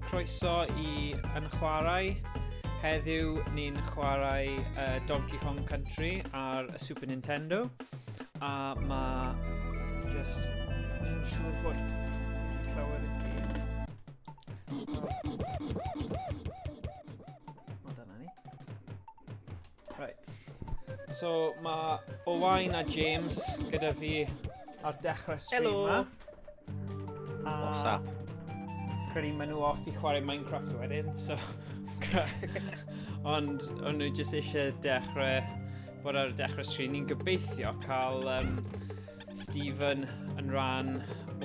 croeso I YnChwarae. Heddiw ni'n chwarae Donkey Kong Country ar y Super Nintendo. A ma... just... ni'n siŵr bod... clywed y gêm. O, dyna ni. Right. So, ma Owain a James gyda fi ar dechrau stream ma. What's that? Credu maen nhw off I chwarae Minecraft wedyn, so... ond o'n nhw jyst eisiau dechrau bod ar dechrau stream. Ni'n gobeithio cael Stephen yn rhan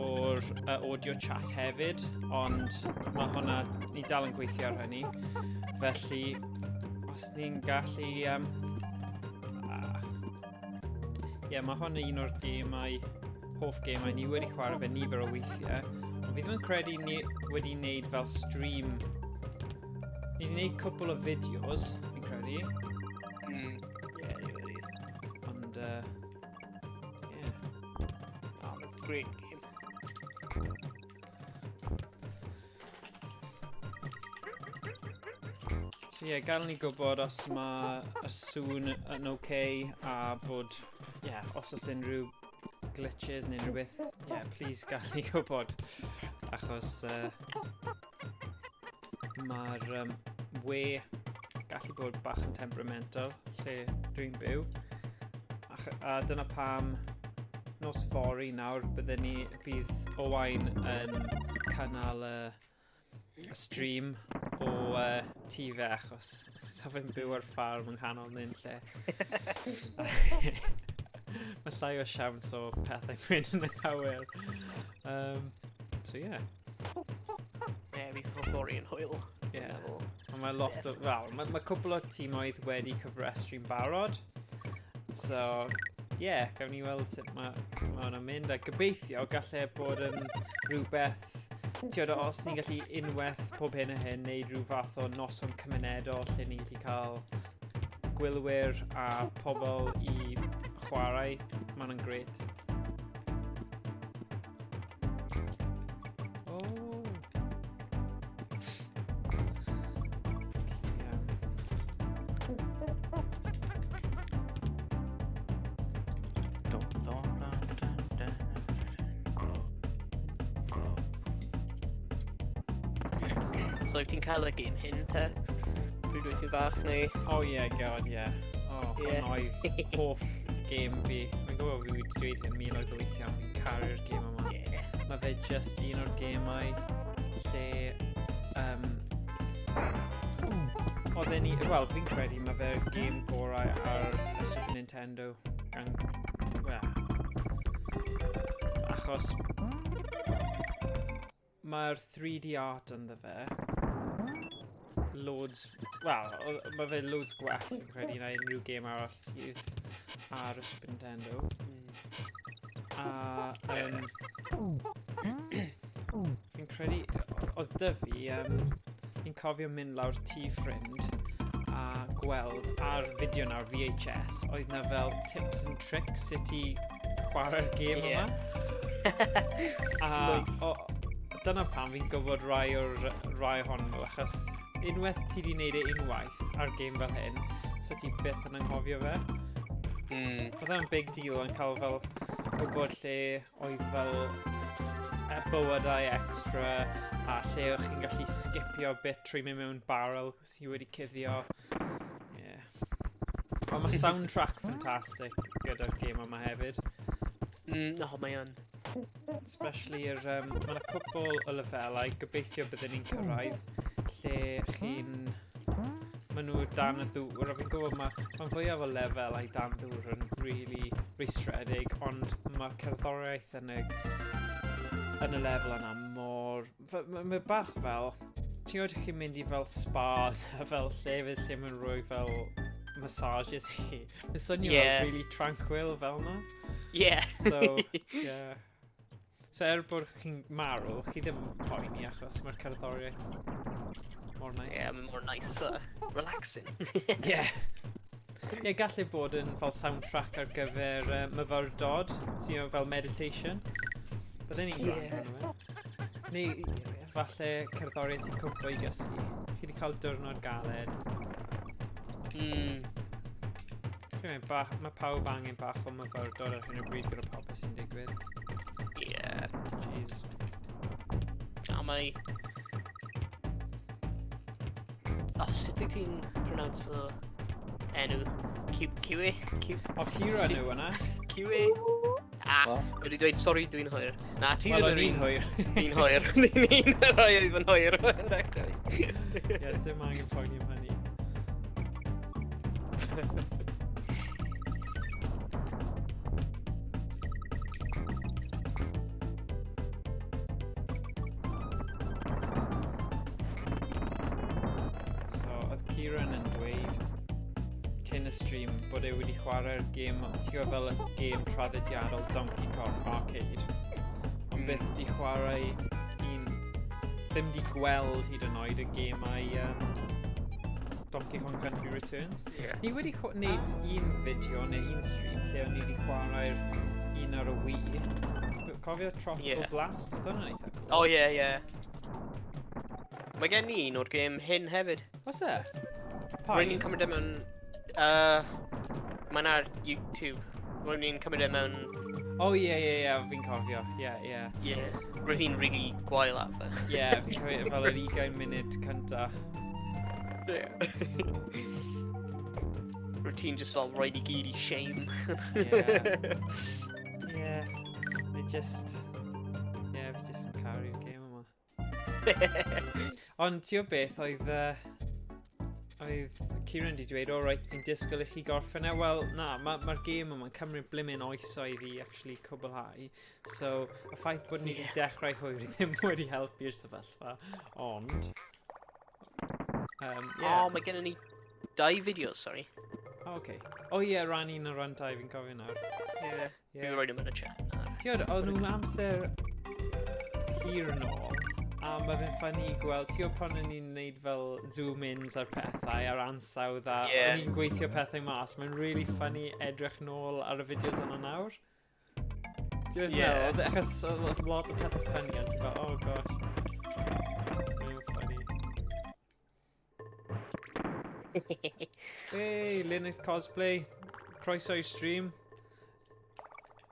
o'r audio chat hefyd, ond mae hwnna, ni dal yn gweithio ar hynny. Felly, os ni'n gallu... mae hwnna un o'r gemau, hoff gemau ni wedi chwarae fe nifer o weithiau. Ond fi ddim yn credu ni wedi wneud fel stream. Ni wedi wneud cwbl o fideos, fi'n credu. Ie, ni wedi. Ond, Oh, that's a great game. So gael ni gwybod os mae y sŵn yn okay a bod, os oes unrhyw glitches neu rhywbeth, please gael ni gwybod. Achos mae'r we gallu bod bach yn temperamental lle dwi'n byw. A dyna pam nos fori nawr bydd Owain yn cynnal y stream o tŷ fe achos so fe'n byw ar ffarm yng nghanol nyn lle. Mae llai o siawns o pethau'n mynd yn y awyr. So Fi ffori yn hwyl. Mae lot o... Wel, mae cwbl o tîmoedd wedi cyfrestru'n barod. So, gawn ni weld sut mae hwnna'n mynd. A gobeithio gallai bod yn rhywbeth... os ni'n gallu unwaith pob hyn a hyn, neu rhyw fath o noson cymunedol lle ni'n gallu cael gwylwyr a pobl I chwarae, mae hwnna'n grêt. So ti'n cael y gêm hyn te? Rwy'n ti'n bach neu? God, hwnna oedd hoff gêm fi. Mae'n gwybod fi wedi dweud hyn miloedd o weithiau, ond fi'n caru'r gêm yma. Mae fe just un o'r gemau lle... fi'n credu mae fe'r gêm gorau ar y Super Nintendo. Achos... mae'r 3D art ynddo fe. Mae fe loads gwell fi'n credu na unrhyw gêm arall sydd ar y Super Nintendo. Fi'n credu, oedd dy fi, fi'n cofio mynd lawr tŷ ffrind a gweld ar fideo nawr VHS, oedd na fel tips and tricks sut I chwarae'r gêm yma. Dyna pam fi'n gwybod rai ohonyn nhw, achos unwaith ti wedi gwneud unwaith ar gêm fel hyn, so ti byth yn anghofio fe. Oedd e'n big deal yn cael fel gwybod lle oedd fel bywydau extra a lle o'ch chi'n gallu skipio bit trwy mynd mewn barrel sydd wedi cuddio. Ond mae soundtrack ffantastig gyda'r gêm yma hefyd. Mae yn. Especially mae yna cwbl o lefelau, gobeithio byddwn ni'n cyrraedd, lle chi'n... Maen nhw dan y ddŵr, a fi'n gwybod mae'n fwyaf o lefelau dan ddŵr yn really rhwystredig, ond mae'r cerddoriaeth yn y lefel yna mor... Mae bach fel... Ti'n gwybod chi'n mynd I fel spas, a fel llefydd lle mae'n rhoi fel massages I. Mae'n swnio fel really tranquil fel yna. So, bod chi'n marw, chi ddim yn poeni achos mae'r cerddoriaeth mor nice. Mae'n mor nice, relaxing. Gallu bod yn fel soundtrack ar gyfer myfyrdod, sy'n fel meditation. Byddwn ni'n gwrando arno fe. Neu, falle cerddoriaeth i cwmpo i gysgu. Chi wedi cael diwrnod galed. Mae pawb angen bach o myfyrdod ar hyn o bryd gyda popeth sy'n digwydd. Yeah. Jeez. A mae... sut wyt ti'n pronounce o enw? Cyway? O, Cira nhw yna? Cyway? Wedi dweud, sori, dwi'n hwyr. Na, ti Wel, ddim o'n yn i'n hwyr. Ni'n hwyr. Ni'n rhoi oedd yn hwyr. Ie, sim angen poeni am hynny. So, oedd Kieran yn dweud cyn y stream bod e wedi chwarae'r gêm, ti'n gwybod fel y gêm traddodiadol Donkey Kong Arcade. Ond byth di chwarae ddim di gweld hyd yn oed y gemau Donkey Kong Country Returns. Yeah. Ni wedi gwneud un fideo neu un stream lle o'n i wedi chwarae'r un ar y Wii. Cofio Tropical Blast? Oedd hwnna'n eitha cool. O, ie. Mae gen i un o'r gêm hyn hefyd. Oes e? Rwy'n ni'n cymryd e mewn... Mae'n ar YouTube. Rwy'n ni'n cymryd e mewn... O ie, fi'n cofio. Ie. Rwy'n ni'n really gwael at fe. Ie, fi'n cofio fel yr 20 munud cynta. Rwy'n ti'n just fel rhaid i gyd i shame. Ie. Fi just yn caru'r gêm yma. Ond ti o beth oedd Kieran wedi dweud, alright, fi'n disgwyl i chi gorffen e. Wel, na, mae'r gêm yma'n cymryd blimin oesoedd i actually cwblhau. So, y ffaith bod ni wedi dechrau hwyr i ddim wedi helpu'r sefyllfa. Ond... mae gennym ni 2 fideos, sorry. Okay. O ie, ran 1 a ran 2, fi'n cofio nawr. Fi'n rhaid yn y chat. Tiod, oedd nhw'n amser hir yn ôl. A mae fe'n ffynnu gweld, ti'n gwybod pan o'n i'n neud fel zoom-ins ar pethau, ar ansawdd a o'n i'n gweithio pethau mas, mae'n really ffynnu edrych nôl ar y fideos yna nawr. Ti'n meddwl, achos oedd lot o pethau ffynnu, ond ti'n fel, oh gosh. Mae'n ffynnu. Hey, Linux Cosplay, croeso i stream.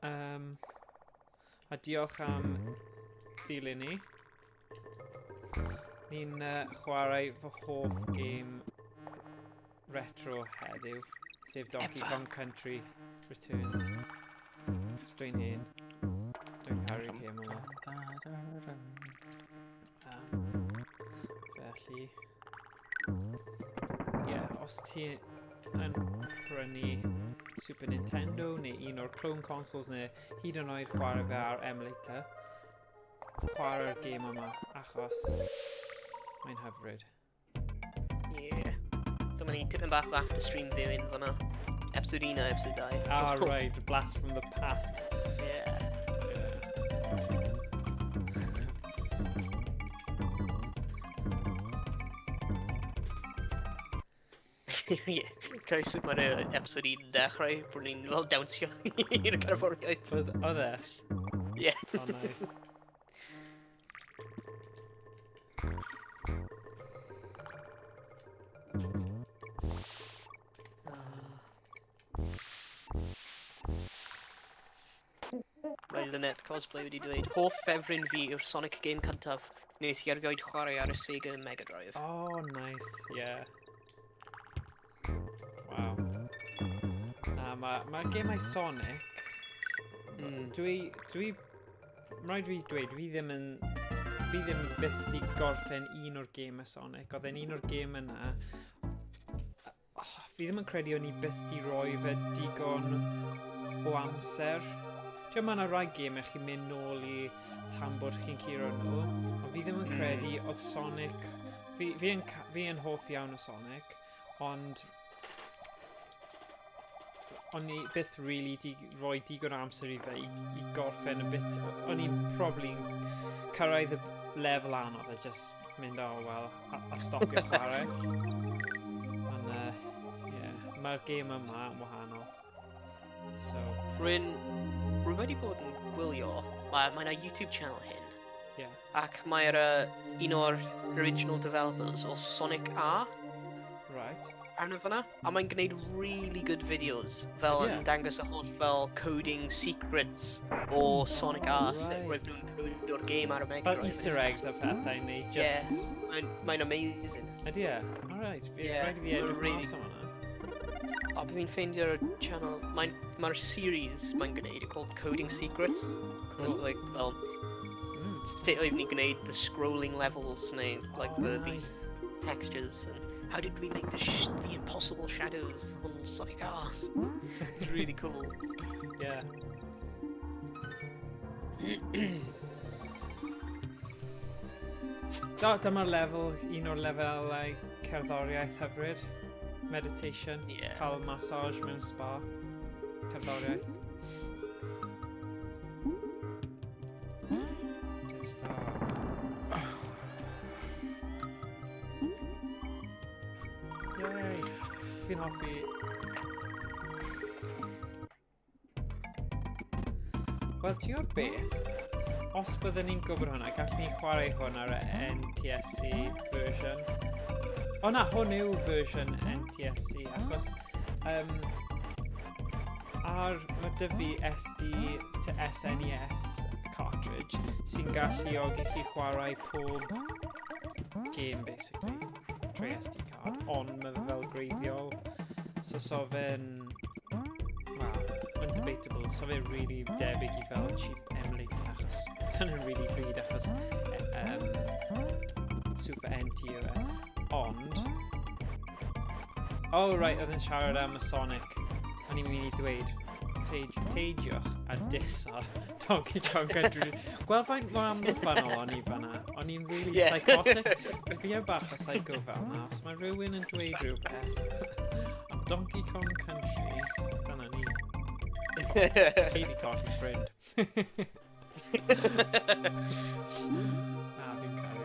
A diolch am ddilyn ni. Ni'n chwarae fy hoff game retro heddiw, sef Donkey Kong Country Returns. Os dwi'n hyn, dwi'n caru'r game yma. Felly, os ti yn prynu Super Nintendo neu un o'r clone consoles neu hyd yn oed chwarae fe ar emulator, chwarae'r game yma achos mae'n hyfryd. Dyma ni tipyn bach o after stream viewing fan'na. Episode 1 a episode 2. Ah, right, blast from the past. Cari sut mae'r episode 1 yn dechrau, bod ni'n fel dawnsio i'r caraforiaeth. Oedd e? Ie. Oh, nice. Mae Lynette Cosplay wedi dweud, hoff ffefryn fi yw'r Sonic game cyntaf, nes i erioed chwarae ar y Sega Mega Drive. Oh, nice, yeah. Wow. Na, mae'r gemau Sonic, rhaid fi dweud, fi ddim byth di gorffen un o'r gemau Sonic. Oedd e'n un o'r gem yna. Fi ddim yn credu o'n i byth di roi fe digon o amser. Mae yna rai gemau chi'n mynd nôl i tan bod chi'n curo nhw, ond fi ddim yn credu oedd Sonic... Fi yn hoff iawn o Sonic, ond... O'n i byth really di roi digon amser i fe i gorffen y bit. O'n i'n probably cyrraedd y lefel anodd a just mynd, a stopio chwarae. Ond, mae'r game yma yn wahanol. So... Rwy'n wedi bod yn gwylio, mae yna YouTube channel hyn, Ie. Ac mae'r un o'r original developers o Sonic R Right. arno fan'na. A mae'n gwneud really good videos fel Ie. yn dangos y holl fel coding secrets o Sonic R sut Right. roedd nhw'n codio'r game ar y Mega Fel Drive. Easter eggs a pethau neu just... Ie, mae'n amazing. Ydy e? Alright, Ie, rhaid i fi edrych really- mas o hwnna. A bydd fi'n ffeindio'r channel, mae'r series mae'n gwneud called Coding Secrets. It's Cool. like, well, sut oedd ni'n gwneud the scrolling levels neu like the Nice. textures and how did we make the impossible shadows on Sonic R? It's really cool. Yeah. Dyma'r lefel, un o'r lefelau cerddoriaeth hyfryd. Meditation, Ie. cael massage mewn spa. Cerddoriaeth. Just, Yay! Fi'n hoffi... Wel, ti o'r beth? Os byddwn ni'n gwybod hwnna, gallwn ni chwarae hwn ar y NTSC version. O na, hwn yw version NTSC, achos mae dy fi SD to SNES cartridge sy'n galluogi chi chwarae pob game, basically, trwy SD card, ond mae fe fel greiddiol. So fe'n... Wel, mae'n debatable, so fe'n really debyg I fel cheap emulator, achos fe'n really drud, achos Super NT yw e. Ond... Oh, right, oedd yn siarad am y Sonic. O'n i'n mynd I ddweud, peidiwch a diso Donkey Kong Country. Gweld faint mor amddiffynol o'n I fan'na. O'n i'n really psychotic. Fi yn bach o psycho fel na. Os mae rhywun yn dweud rhywbeth am Donkey Kong Country, dyna ni. Heidi Carter's friend. Fi'n cael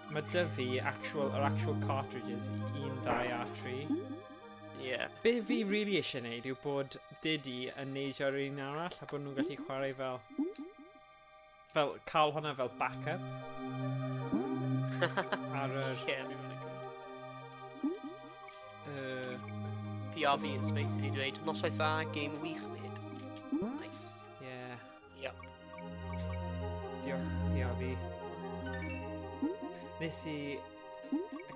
Mae dy fi yr actual cartridges 1, 2 a 3. Yeah. Be fi really eisiau gwneud yw bod Diddy yn neidio'r un arall a bod nhw'n gallu chwarae fel cael hwnna fel backup. Ar yr... PRV is basically dweud, noswaith dda, game wych mate. Nice. Yeah. Yep. Diolch, PRV. Nes I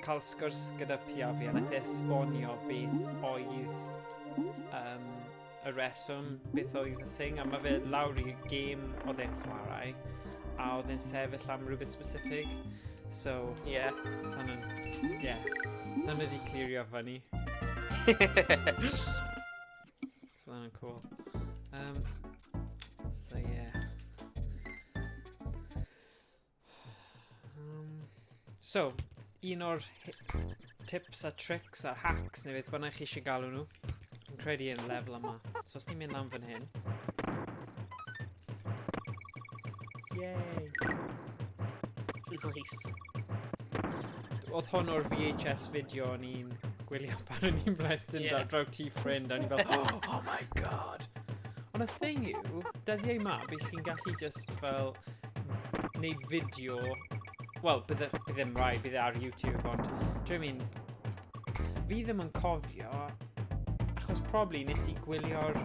cael sgwrs gyda PRV a nath esbonio beth oedd y reswm, beth oedd y thing, a mae fe lawr I game oedd e'n chwarae a oedd e'n sefyll am rhywbeth specific. So, Yeah. Dyna wedi clirio fyny. So that's cool. So yeah. So, un o'r tips a tricks a hacks neu beth bynnag chi eisiau galw nhw. Yn credu yn lefel yma. So os ni'n mynd am fan hyn. Yay! Nice. Oedd hwn o'r VHS fideo o'n i'n gwylio pan o'n i'n blentyn draw ti ffrind a o'n i fel, oh my god! Ond y thing yw, dyddiau yma, bydd chi'n gallu just fel wneud fideo, wel, bydd ddim rai, bydd ar YouTube, ond dwi'n mean, fi ddim yn cofio, achos probably nes I gwylio'r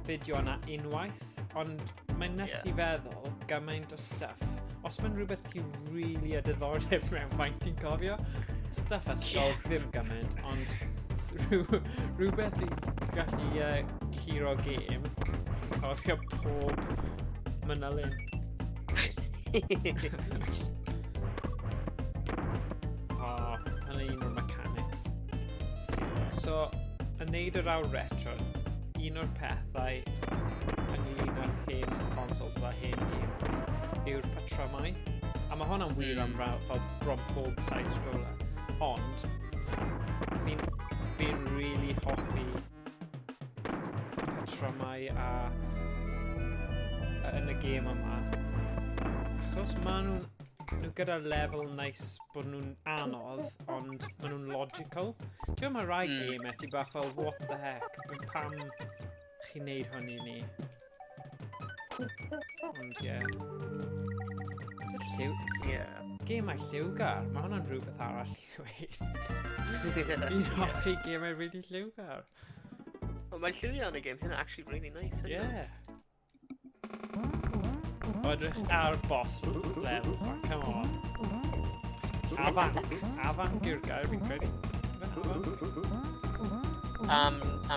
fideo yna unwaith, ond mae'n nuts I feddwl gymaint o stuff. Os mae'n rhywbeth ti'n really a diddordeb mewn faint ti'n cofio, stuff ysgol ddim gymaint, ond rhywbeth I gallu hero game, cofio pob manylun. Yna un o'r mechanics. So, yn neud yr awr retro, un o'r pethau ynglyn â'r hen consoles a hen game yw'r patrymau. A mae hwnna'n wir am fel bron pob side-scroller. Ond, fi'n really hoffi patrymau yn y game yma. Achos maen nhw gyda lefel nice bod nhw'n anodd, ond maen nhw'n logical. Dwi'n meddwl mae rai game ti bach fel, what the heck? Pam chi'n neud hwn I ni? Ond ie. Lliw... Ie. Gemau lliwgar, mae hwnna'n rhywbeth arall i ddweud. Fi'n hoffi gemau really lliwgar. Ond mae lliwio yn y game hynna actually really nice. Ie. Odrych ar boss levels ma, come on. Afanc yw'r gair fi'n credu.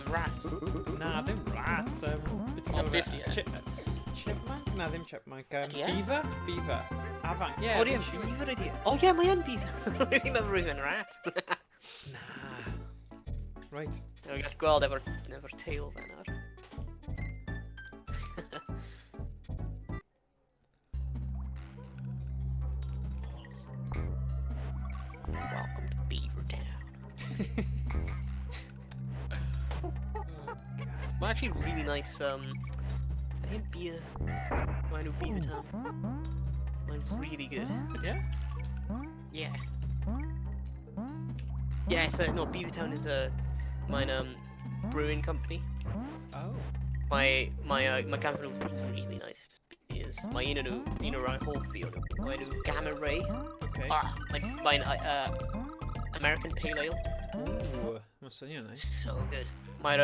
Rat. Na, ddim rat. Beth ti'n O, galw fe? 50, Chipmunk? Na, ddim chipmunk. Ie? Beaver? Beaver. Afanc, ie. O, di beaver ydi. O, ie, mae yn beaver. Rwy'n meddwl rwy'n rat. Na. Right. Dwi'n gallu gweld efo'r tail fe nawr. Welcome to Beaver Town. Well, actually, really nice. I think beer. Mine would Beaver Town. Mine's really good. Yeah? Yeah. Yeah. So no, Beaver Town is mine brewing company. Oh. My company was really nice. Is my YnChwarae whole field. My new Gamma Ray. Okay. Mine American Pale Ale. Ooh, must be nice. So good. My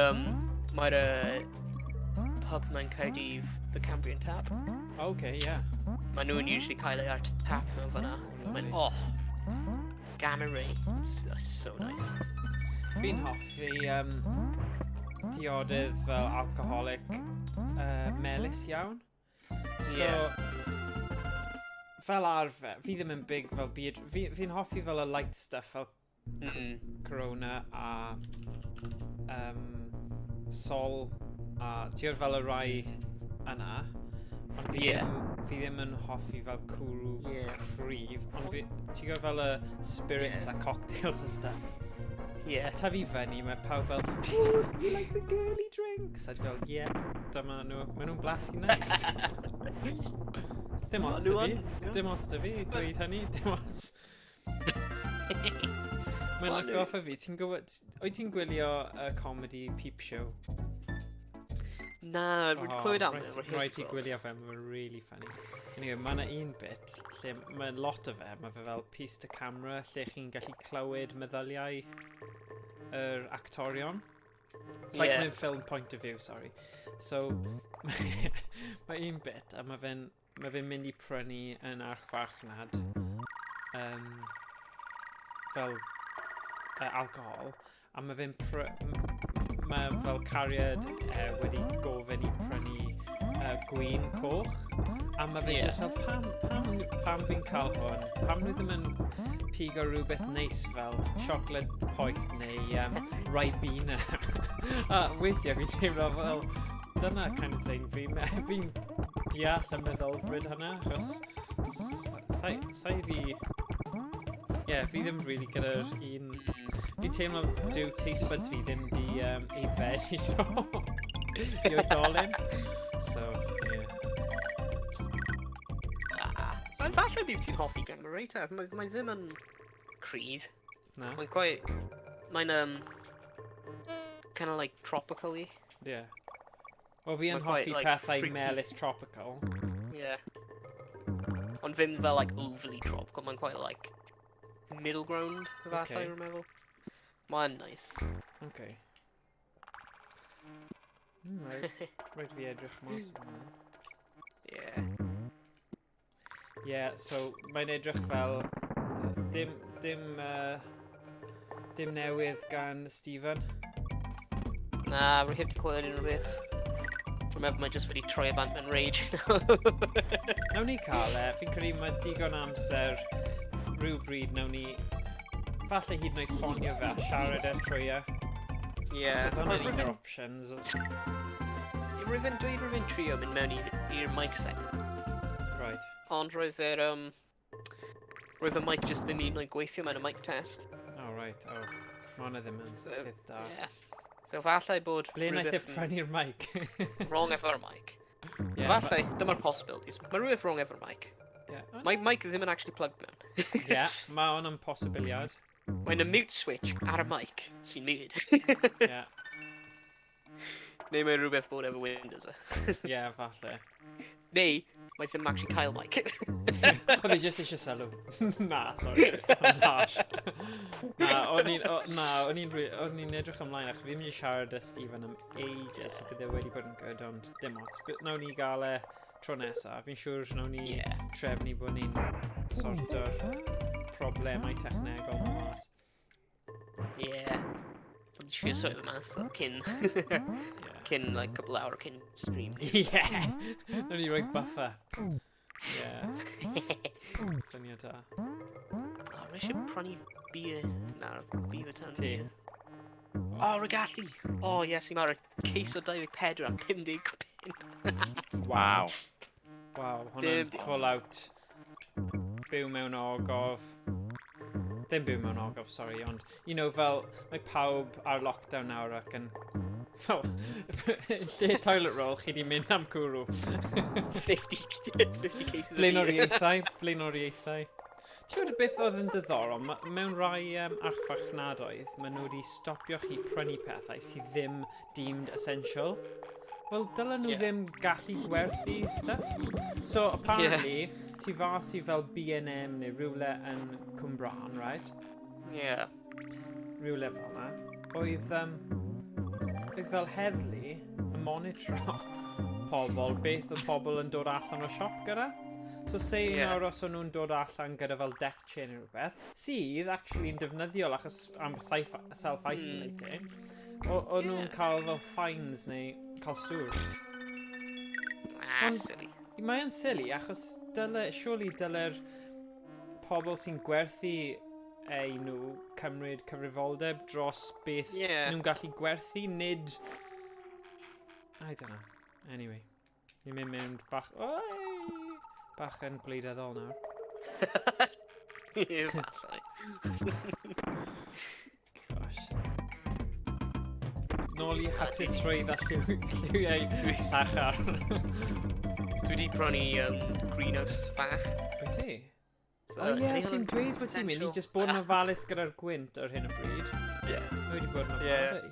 pub mae'n Cardiff, the Cambrian Tap. Okay, yeah. Mae nhw'n usually cael ei ar tap mewn fan'na. Mae'n Gamma Ray. So nice. Fi'n hoffi diodydd fel alcoholic melys iawn. So, fel arfer, fi ddim yn big fel byd. Fi'n hoffi fel y light stuff fel Corona a Sol a tiwr fel y rai yna. Ond fi ddim yn hoffi fel cwrw cryf. Ond ti'n gwybod fel y spirits a cocktails a stuff. Yeah. A tyfu fyny, mae pawb fel, oh, do you like the girly drinks? A dwi fel, yeah, dyma nhw. Maen nhw'n blasu nice. Dim os dy fi. Dim os dy fi, dweud hynny. Dim os. Mae'n atgoffa fi. Ti'n gwybod, wyt ti'n gwylio y comedy Peep Show? Na, rwy'n clywed am it. Rhaid ti gwylio fe, mae'n really funny. Anyway, mae yna un bit lle mae lot o fe, mae fe fel piece to camera lle chi'n gallu clywed meddyliau yr actorion. It's like my film point of view, sorry. So, mae un bit a mae fe'n mynd i prynu yn arch farchnad fel alcohol a mae fe'n mae fel cariad wedi gofyn i prynu gwin coch a mae fe just fel pam fi'n cael hwn pam nhw ddim yn pigo rhywbeth neis fel chocolate poeth neu Ribena a weithiau fi'n teimlo fel dyna kind of thing fi'n deall y meddylfryd hynna achos sa'i fi fi ddim really gyda'r un fi'n teimlo dyw taste buds fi ddim di eifed i oedolyn so falle bydd ti'n hoffi Gamma Ray te, mae ddim yn cryf. Na? Mae'n quite... Mae'n kind of like tropical-y. Yeah. Wel fi yn hoffi pethau melys tropical. Yeah. Ond ddim fel like overly tropical, mae'n quite like middle ground, falle i'n meddwl. Mae'n nice. Okay. Rhaid fi edrych mas yma. Yeah. Yeah, so mae'n edrych fel dim newydd gan Stephen. Na, rwy'n heb di clywed unrhyw beth. Remember, mae just wedi troi y bant mewn rage. Nawn ni cael fi'n credu mae digon amser rhywbryd nawn ni falle hyd yn oed ffonio fe a siarad trwy e. Yeah. So dyna'n un o'r options. Rwy'n trio mynd mewn i'r mic set. Right. Ond roedd y mic just ddim un o'i gweithio mewn y mic test. Oh, right. Oh, mae hwnna ddim yn peth da. Yeah. So falle bod Ble naeth e prynu'r mic? Wrong efo'r mic. Yeah, falle, dyma'r possibilities. Mae rhywbeth wrong efo'r mic. Yeah. Mae mic ddim yn actually plugged mewn. Yeah, mae hwnna'n posibiliad. Mae'n y mute switch ar y mic sy'n mute. Yeah. Neu mae rhywbeth bod efo Windows fe. Ie, falle. Neu, mae ddim actually cael mic. Oedd hi jyst eisiau sylw. Na, sorry. Yn harsh. Na, o'n i'n edrych ymlaen, achos fi'n mynd i siarad â Stephen am ages, so bydde wedi bod yn good, ond dim ots. Nawn ni gael tro nesaf. Fi'n siŵr nawn ni trefnu bod ni'n sorto'r problemau technegol mas. Ie. Dwi'n siŵr swydd yma, so cyn... cyn, like, couple awr cyn stream. Ie! Nawn ni roi buffer. Ie. Syniad da. O, rhaid eisiau prynu beer. Na'r beer tan. Ti? O, regallu! O, yes, i marw. Case o 24 am 50 pint. Waw. Waw, hwnna'n full out. Byw mewn ogof. Ddim byw mewn ogof, sorry, ond, fel, mae pawb ar lockdown nawr ac yn, wel, lle toilet roll, chi di mynd am cwrw. 50 cases of Blaenoriaethau. Ti'n gwybod beth oedd yn diddorol? Mewn rai archfarchnadoedd, maen nhw wedi stopio chi prynu pethau sydd ddim deemed essential. Wel, dylen nhw ddim gallu gwerthu stuff. So, apparently, ti fas i fel B&M neu rhywle yn Cwmbran, right? Ie. Rhywle fel yna. Oedd fel heddlu yn monitro pobl, beth o pobl yn dod allan o siop gyda. So, say nawr os o'n nhw'n dod allan gyda fel deck chain neu rhywbeth, sydd actually yn defnyddiol achos am self-isolating, o'n nhw'n cael fel fines neu cael stŵr. Silly. Mae'n silly achos surely dyle'r pobl sy'n gwerthu nhw cymryd cyfrifoldeb dros beth nhw'n gallu gwerthu, nid... I don't know. Anyway, ni'n mynd mewn bach yn gwleidyddol nawr. Ie, falle. Gosh. Nôl i hapusrwydd a lliwiau llachar. Dwi wedi prynu greenhouse bach. Wyt ti? O ie, ti'n dweud bod ti'n mynd i jyst bod yn ofalus gyda'r gwynt ar hyn o bryd. Ie. Mae wedi bod yn ofalus.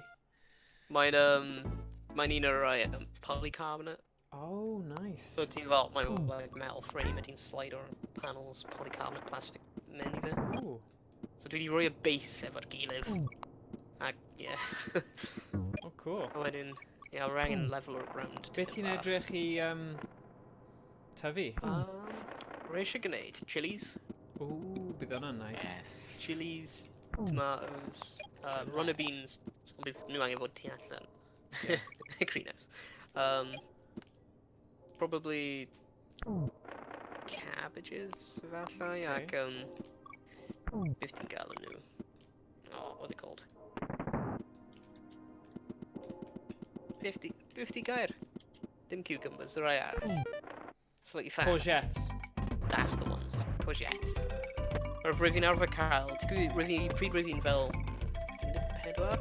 Mae'n un o'r rai polycarbonate. Oh, nice. So ti'n fel, mae'n metal frame a ti'n slide o'r panels polycarbonate plastic mewn i fe. Ooh. So dwi wedi rhoi y base efo'r gilydd. Ac, ie. Oh, cool. A wedyn, rhaid angen level o'r ground. Be ti'n edrych i tyfu? Rhaid eisiau gwneud chilies. Ooh, bydd hwnna'n nice. Chilies, tomatoes, runner beans. Ond bydd nhw angen fod tu allan. Greenhouse. Probably cabbages, falle, ac beth ti'n gael yn nhw? Oh, what are they called? 50 gair. Dim cucumbers, the rai arall. Slightly fat. Courgettes. That's the ones. Courgettes. O'r rwyfi'n arfer cael, ti'n gwybod pryd rwyfi'n fel 14?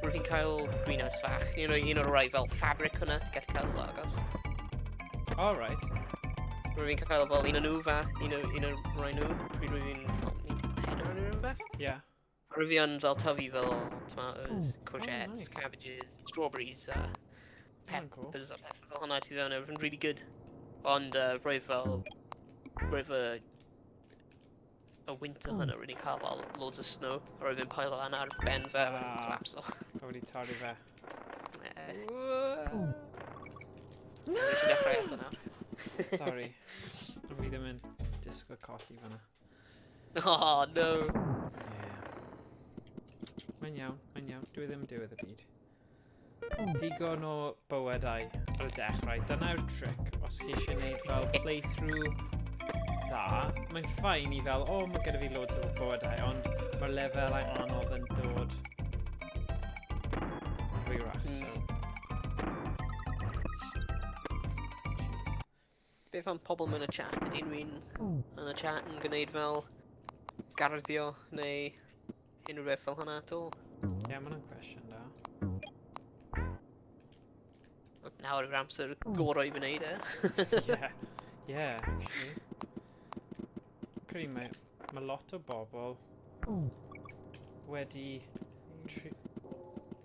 Rwyfi'n cael greenhouse fach. Un o'r rai fel fabric hwnna, ti'n gallu cael lagos. All right. Rwyfi'n cael fel un o nhw fach, un o'r rai nhw, pryd rwyfi'n 14 neu rhywbeth. Yeah. Rwyfi'n fel tyfu fel tomatoes, courgettes, cabbages, strawberries, peppers a pethau fel hwnna ti fewn, rwyfi'n really good. Ond roedd y winter hwnna rwy'n cael fel loads of snow, a rwyfi'n pailo lan ar ben fe a collapso. A wedi torri fe. Rwy'n dechrau eto nawr. Sorry. Ond fi ddim yn disgo colli fyna. Oh no! Mae'n iawn. Dwi ddim yn diwedd y byd. Digon o bywydau ar y dechrau. Dyna'r trick. Os chi eisiau gwneud fel playthrough dda, mae'n ffain i fel, mae gyda fi loads o bywydau, ond mae'r lefelau anodd yn dod rhywrach, so... Beth am pobl mewn y chat? Ydy rwy'n yn y chat yn gwneud fel garddio neu unrhyw beth fel hwnna at all? Ie, mae'n cwestiwn da. Nawr yw'r amser gorau i wneud Ie, actually. Credu mae lot o bobl wedi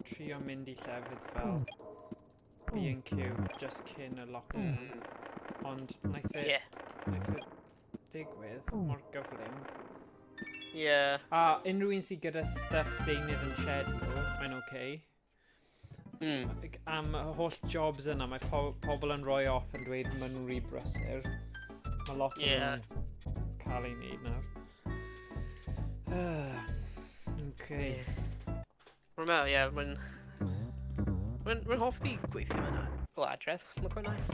trio mynd i llefydd fel B&Q just cyn y lockdown. Ond naeth e digwydd mor gyflym. Ie. A unrhyw un sydd gyda stuff deunydd yn shed nhw, mae'n okay. Am y holl jobs yna, mae pobl yn rhoi off yn dweud maen nhw'n rhy brysur. Mae lot yn cael ei wneud nawr. Okay. Mae'n hoffi gweithio yna o adref, mae'n quite nice.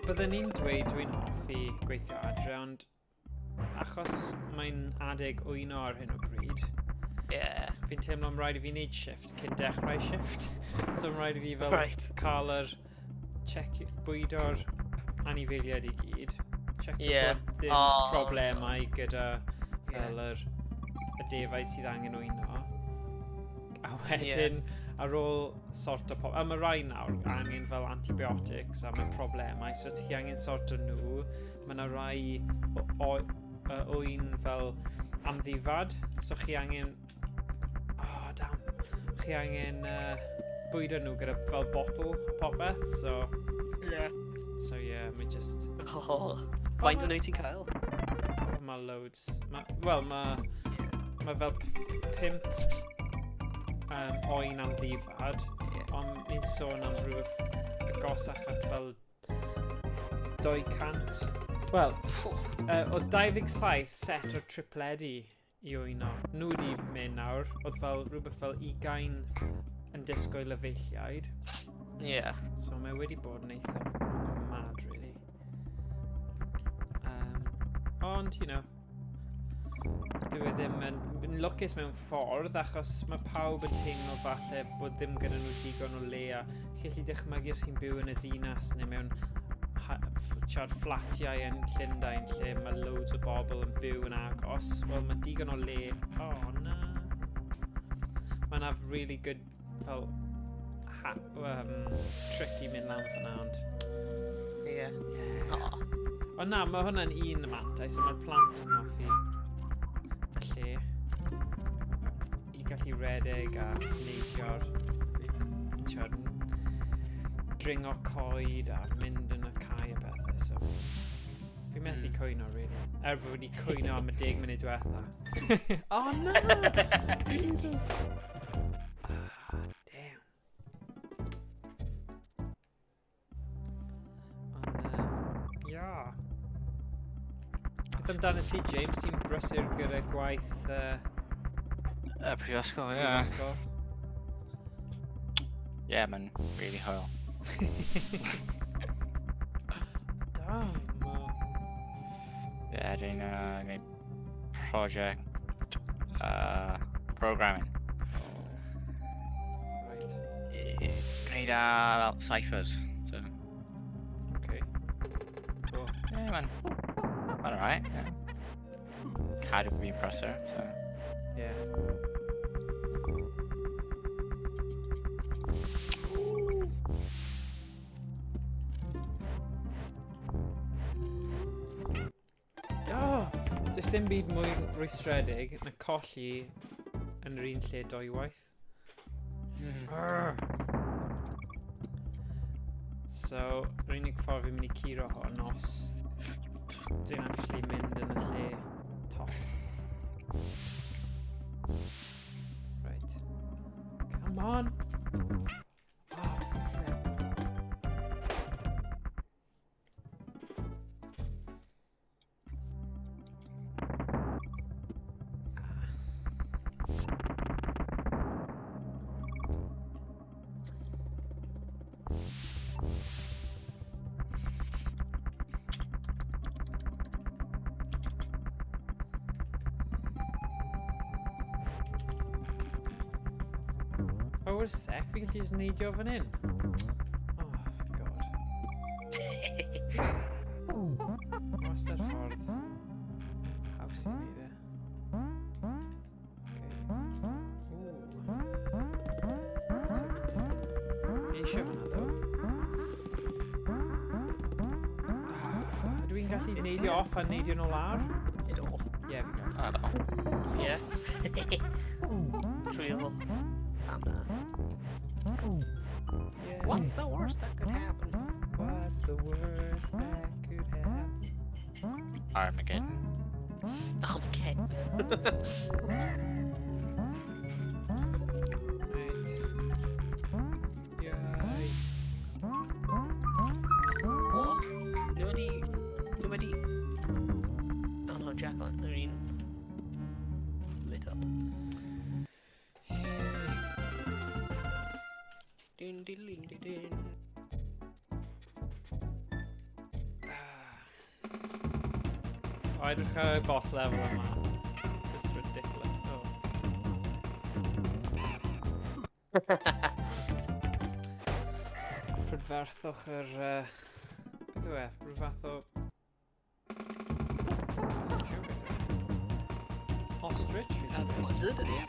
Byddwn ni'n dweud dwi'n hoffi gweithio adre, ond achos mae'n adeg wyno ar hyn o bryd, fi'n teimlo am rhaid i fi wneud shift cyn dechrau shift. So mae'n rhaid i fi fel cael yr bwydo'r anifeiliaid i gyd. Checio bod dim problemau gyda fel y defau sydd angen wyno. A wedyn, ar ôl sort o a mae rai nawr angen fel antibiotics am y problemau, so ti angen sort o nhw. Mae yna rai wyn fel amddifad, so chi angen chi angen bwydo nhw gyda fel bottle popeth, so mae just faint o nhw ti'n cael? Mae loads, mae fel 5 oen amddifad, ond ni'n sôn am rhywbeth agosach at fel 200. Wel, oedd 27 set o tripledi i wyno. Nhw wedi mynd nawr, oedd fel rhywbeth fel 20 yn disgwyl y feilliaid. So mae wedi bod yn eitha mad, really. Ond, dwi ddim yn lwcus mewn ffordd, achos mae pawb yn teimlo falle bod ddim gyda nhw digon o le, a chi gallu dychmygu os chi'n byw yn y ddinas neu mewn fflatiau yn Llundain lle mae loads o bobl yn byw yn agos. Wel, mae digon o le. Na. Mae'n have really good fel trick i mynd lan fyna, ond... Ond na, mae hwnna'n un mantai, so mae'r plant yn hoffi y lle i gallu redeg a neidio'r dringo coed a mynd yn y cae a bethau, so fi methu cwyno, really. Fi wedi cwyno am y 10 munud diwetha. Oh no! Jesus! Damn. Beth amdano ti, James? Ti'n brysur gyda gwaith... Prifysgol, mae'n really hwyl. Damn. Dwi'n gwneud project programming. Gwneud fel ciphers. So. Okay. Cool. Mae'n alright. Cadw fi'n brysur, so. Does dim byd mwy rwystredig na colli yn yr un lle dwywaith. So, yr unig ffordd fi'n mynd i curo hwn os dwi'n actually mynd yn y lle top. Right. Come on! Oh, flip. Oh, wait a sec, fi gallu just neidio fan hyn. Oh, god. Wastad ffordd haws i wneud e. Okay. Eisiau hwnna, ddo. Dwi'n gallu neidio off a neidio nôl ar? Iddo. Ie, fi gallu. Ie. Trwy'r am na. What's the worst that could happen? What's the worst that could happen? Armageddon. Okay. Right. Yay. What? Nobody. Oh no, Jacqueline. I mean, lit up. Yay. Din din din din din. I edrych ar y boss level yma. Just ridiculous. Oh. Prydferthwch yr... beth yw e? Rhyw fath o... Ostrich? Buzzard ydy e?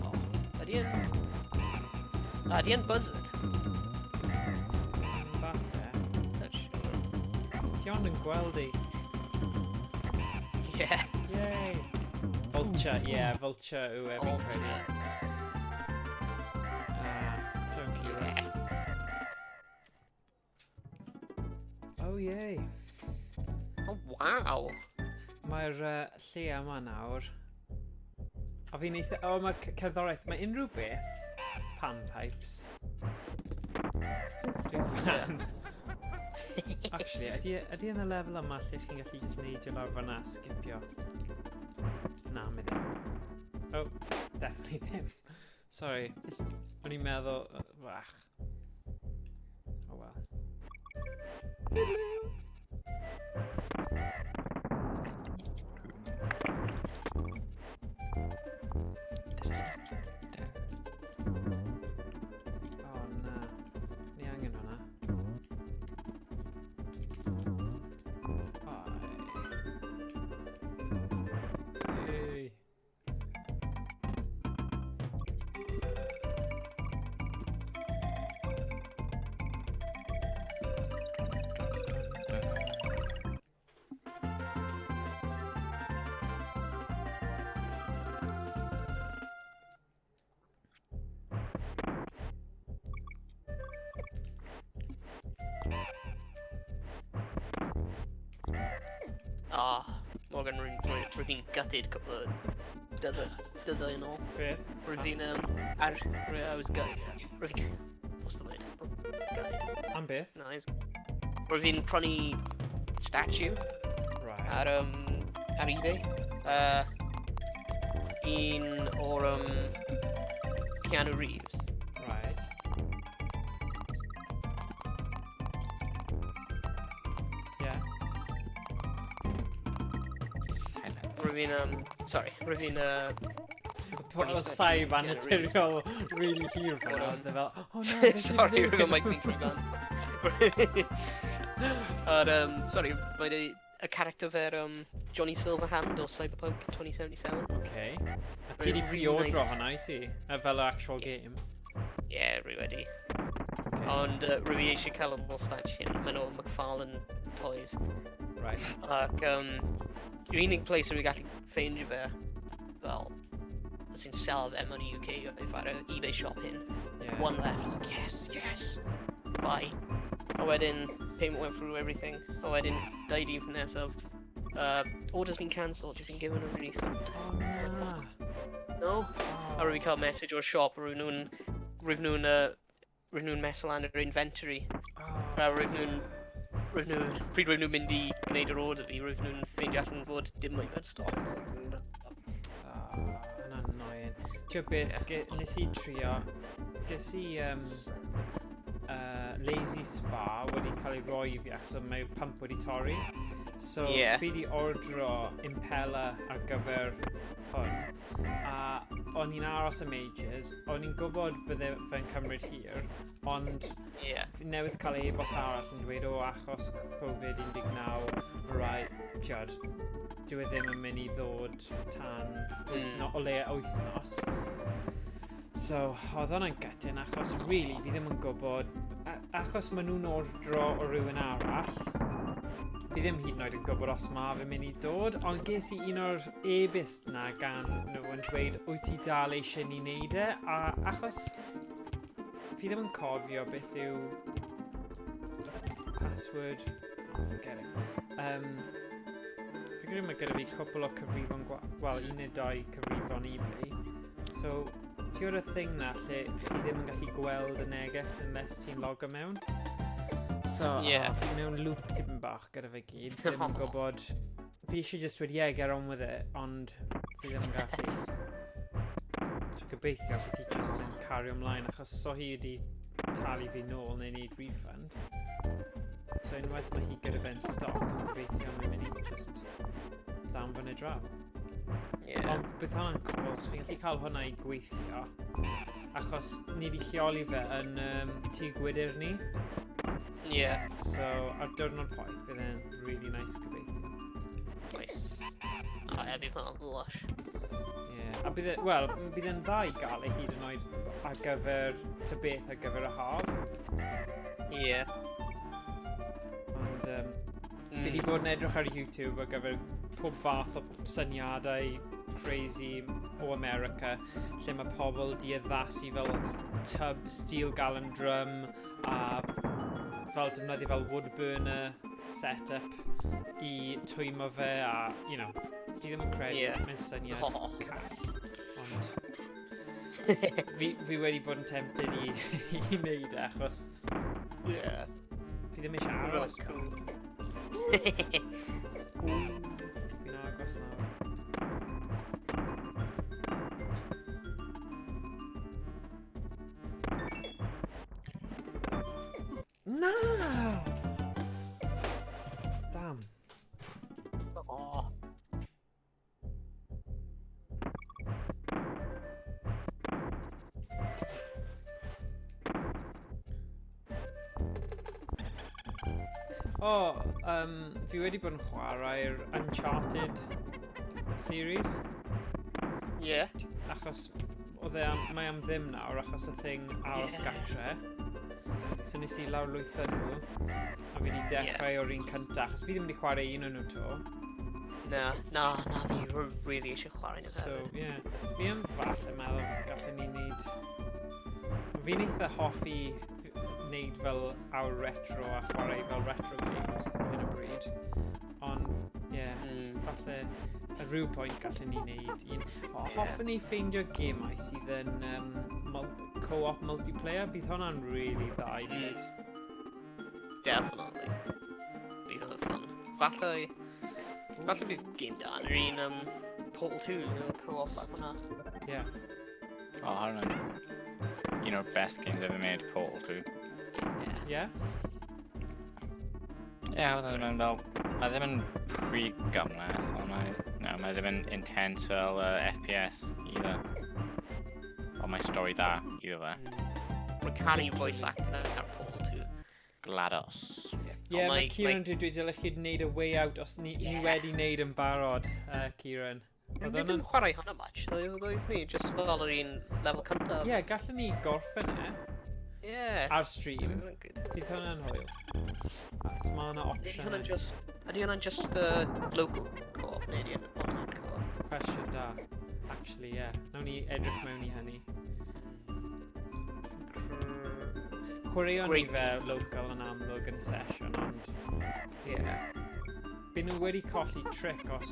Ostrich. Ydy e'n... Ydy e'n buzzard? Falle. Not sure. Ti ond yn gweld i? Yeah. Yay! Vulture, yeah, vulture yw e fi'n credu. Donkey, right? Oh, yay! Oh wow. Mae'r lle yma nawr. A fi'n eitha... O, mae cerddoriaeth. Mae unrhyw beth... Panpipes. Dwi'n fan. Actually, ydy yn y lefel yma lle chi'n gallu just neidio lawr fan'na a skipio? Na, mi ddim. Oh, definitely ddim. Sorry. O'n i'n meddwl... Wach. Oh well. Oh na. Ni angen hwnna. Yay. Morgan rwy'n gutted couple of dydau yn ôl. Beth? Rwy'n I was gutted. Rwy'n... What's the word? Gutted. Am beth? Nice. Rwy'n prynu statue Right. ar eBay. Un o'r Keanu Reeves. Right. Yeah. Rwy'n rwy'n Put a saib anaturiol really hir fan Hold hwnna. on. Fel, oh no, Sorry, rwy'n mic fi'n trwy gan. Sorry, mae'n y character fer Johnny Silverhand o Cyberpunk 2077. Okay. A ti di Really pre-ordro nice. hwnna I ti? Fel actual game? Yeah, rwy wedi. Okay. Ond rwy eisiau cael y bol statue. Mae'n o McFarlane Toys. Right. Ac yw'r unig place rwy'n gallu ffeindio fe fel sy'n sell them yn y UK if ar y eBay shop hyn. Yeah. One left. Like, yes. Buy. A wedyn, payment went through everything. A wedyn, dau dydd nesaf. Order's been cancelled. You've been given a refund. Oh na. No? A Oh. rwy'n cael message o'r shop. Rwy'n nhw'n mesel yn yr inventory. Oh. A rwy'n pryd rwy'n nhw'n mynd i gwneud yr order fi, rwy'n nhw'n ffeindio allan bod dim mwy yn stock. Yn annoying. Ti'n beth, nes i trio, ges i Lazy Spa wedi cael ei roi fi achos mae pump wedi torri. So Yeah. fi wedi ordro impeller ar gyfer hwn. A o'n i'n aros am ages, o'n i'n gwybod bydde fe'n cymryd hir, ond Yeah. fi newydd cael e-bost arall yn dweud o achos Covid-19, right, tiod, dyw e ddim yn mynd i ddod tan o le wythnos. So, oedd hwnna'n gutting achos really fi ddim yn gwybod, achos maen nhw'n ordro o rywun arall, fi ddim hyd yn oed yn gwybod os ma fe'n mynd i dod, ond ges i un o'r e-byst na gan nhw yn dweud wyt ti dal eisiau ni wneud e, a achos fi ddim yn cofio beth yw password. Oh, forget it. Fi credu mae gyda fi cwpl o cyfrifon, wel, 1 neu 2 cyfrifon eBay. So, ti o'r y thing na lle chi ddim yn gallu gweld y neges unless ti'n logo mewn. So, fi mewn loop tipyn bach gyda fe gyd. Ddim yn gwybod... Fi eisiau just dweud, get on with it, ond fi ddim yn gallu. So, gobeithio bod fi just yn cario ymlaen, achos so hi wedi talu fi nôl neu wneud refund. So, unwaith mae hi gyda fe'n stoc, gobeithio mae'n mynd i just danfon y draw. Ond beth hwnna'n cool, so fi'n gallu cael hwnna i gweithio, achos ni wedi lleoli fe yn tŷ gwydyr ni. So, ar diwrnod poeth, bydd e'n really nice gobeithio. Nice. O, bydd hwnna'n lush. A bydd e'n dda i gael ei hyd yn oed ar gyfer beth ar gyfer y haf. Ond fi wedi bod yn edrych ar YouTube ar gyfer pob fath o syniadau crazy o America, lle mae pobl di addasu fel tub steel gallon drum a fel defnyddio fel wood burner setup i twymo fe a, you know, fi ddim yn credu mae'n syniad call. Ond fi wedi bod yn tempted i wneud e, achos fi ddim eisiau aros cael. Fi'n agos nawr. No! Damn. Fi wedi bod yn chwarae'r Uncharted series. Achos mae am ddim nawr, achos y thing aros gatre. So nes i lawrlwytho nhw, a fi wedi dechrau o'r un cyntaf, achos fi ddim wedi chwarae un o'n nhw to. Na, fi really eisiau chwarae nhw hefyd. So, fi yn fath yn meddwl gallwn ni wneud... Fi'n eitha hoffi wneud fel awr retro a chwarae fel retro games ar hyn o bryd. Ond, falle, ar ryw pwynt gallwn ni wneud un. Hoffwn ni ffeindio gemau sydd yn co-op multiplayer, bydd hwnna'n really dda i wneud. Definitely. Bydd hwnna'n fun. Falle bydd game da yn yr un Portal 2 co-op like hwnna. Oh, hwnna'n un o'r best games ever made, Portal 2. Yeah? Mae ddim yn pre-gymleth, ond mae ddim yn intense fel FPS either. Ond mae stori da iddo fe. Rwy'n caru voice acting ar Portal 2. GLaDOS. Mae Kieran dwi dylech chi'n neud a way out os ni wedi neud yn barod, Kieran. Fi ddim chwarae hwnna much, ddoedd ni just fel yr un level cyntaf. Gallwn ni gorffen e. Ar stream. Bydd hwnna'n hwyl. As mae yna option. Ydy hwnna'n just local co-op neu ydy hwnna'n online co-op? Cwestiwn da. Actually, Nawn ni edrych mewn i hynny. Chwaraeon ni fe local yn amlwg yn y sesiwn, ond... Byd nhw wedi colli trick os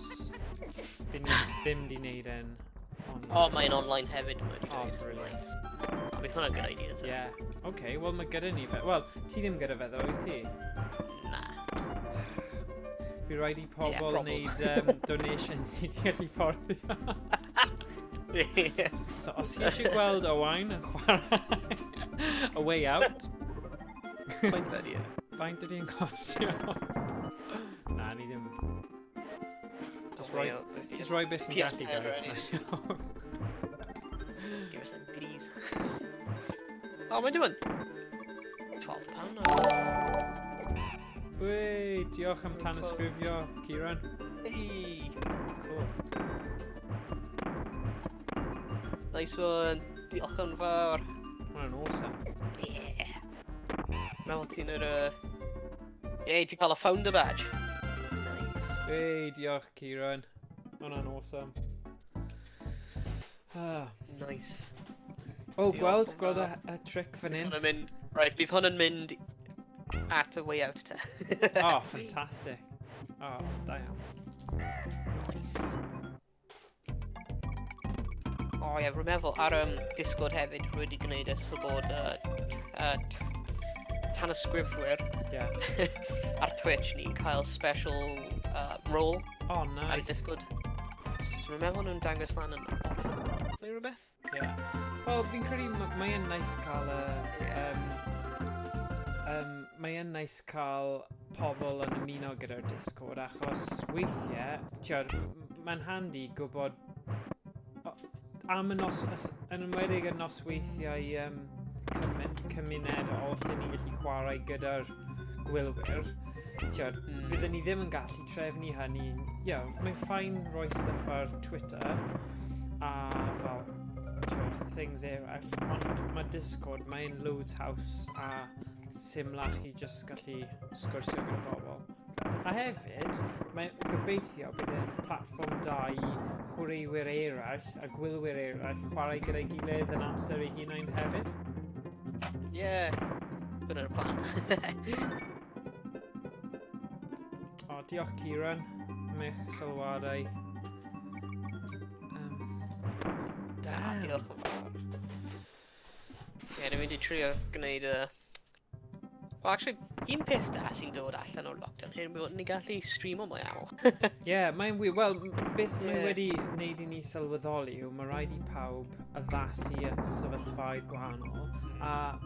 byd nhw ddim wedi wneud e'n online. Mae'n online hefyd. Brilliant. Bydd hwnna'n good idea. Okay, wel mae gyda ni fe. Wel, ti ddim gyda fe ddo, wyt ti? Na. Bydd rhaid i pobl wneud donations i ti gallu fforddio. So, os chi eisiau gweld Owain yn chwarae A Way Out, faint ydy yn costio? Na, ni ddim. Just rhoi beth yn gallu, guys. Give us some goodies. Mae'n dim yn £12 nawr. Wei, diolch am tan ysgrifio, Kieran. Hey! Cool. Nice one. Diolch yn fawr. Mae'n awesome. Meddwl ti'n yr... ti'n cael y founder badge. Nice. Wei, diolch, Kieran. Mae'n awesome. Nice. O, Diolch yn gweld fawr. y tric fan hyn. Right, bydd hwn yn mynd at y way out te. Oh, ffantastig. Oh, da iawn. Nice. O ie, rwy'n meddwl ar Discord hefyd rwy wedi gwneud so bod tanysgrifwyr Yeah. ar Twitch ni'n cael special role Oh, ar nice. Discord. So, rwy'n meddwl nhw'n dangos lan yn neu rhywbeth? Yeah. Wel, fi'n credu mae'n nice cael mae'n nice cael pobl yn ymuno gyda'r Discord achos weithiau, tiwod, mae'n handi gwybod am y yn ymwedig y nosweithiau cymunedol lle ni'n gallu chwarae gyda'r gwylwyr. Tiwod, byddwn ni ddim yn gallu trefnu hynny. Mae'n ffain rhoi stuff ar Twitter a fel, tiwod, things eraill, ond mae Discord, mae'n loads haws a symlach i just gallu sgwrsio gyda bobl. A hefyd, mae'n gobeithio bydd e'n platform da i chwaraewyr eraill a gwylwyr eraill chwarae gyda'i gilydd yn amser eu hunain hefyd. Ie, dyna'r plan. O, diolch Kieran am eich sylwadau. Damn. Diolch yn fawr. Ie, dwi'n mynd i trio gwneud Well, actually, un peth da sy'n dod allan o'r lockdown hyn bod ni'n gallu streamo mwy aml. Mae'n wir. Wel, beth mae wedi wneud i ni sylweddoli yw mae rhaid i pawb addasu at sefyllfaoedd gwahanol. A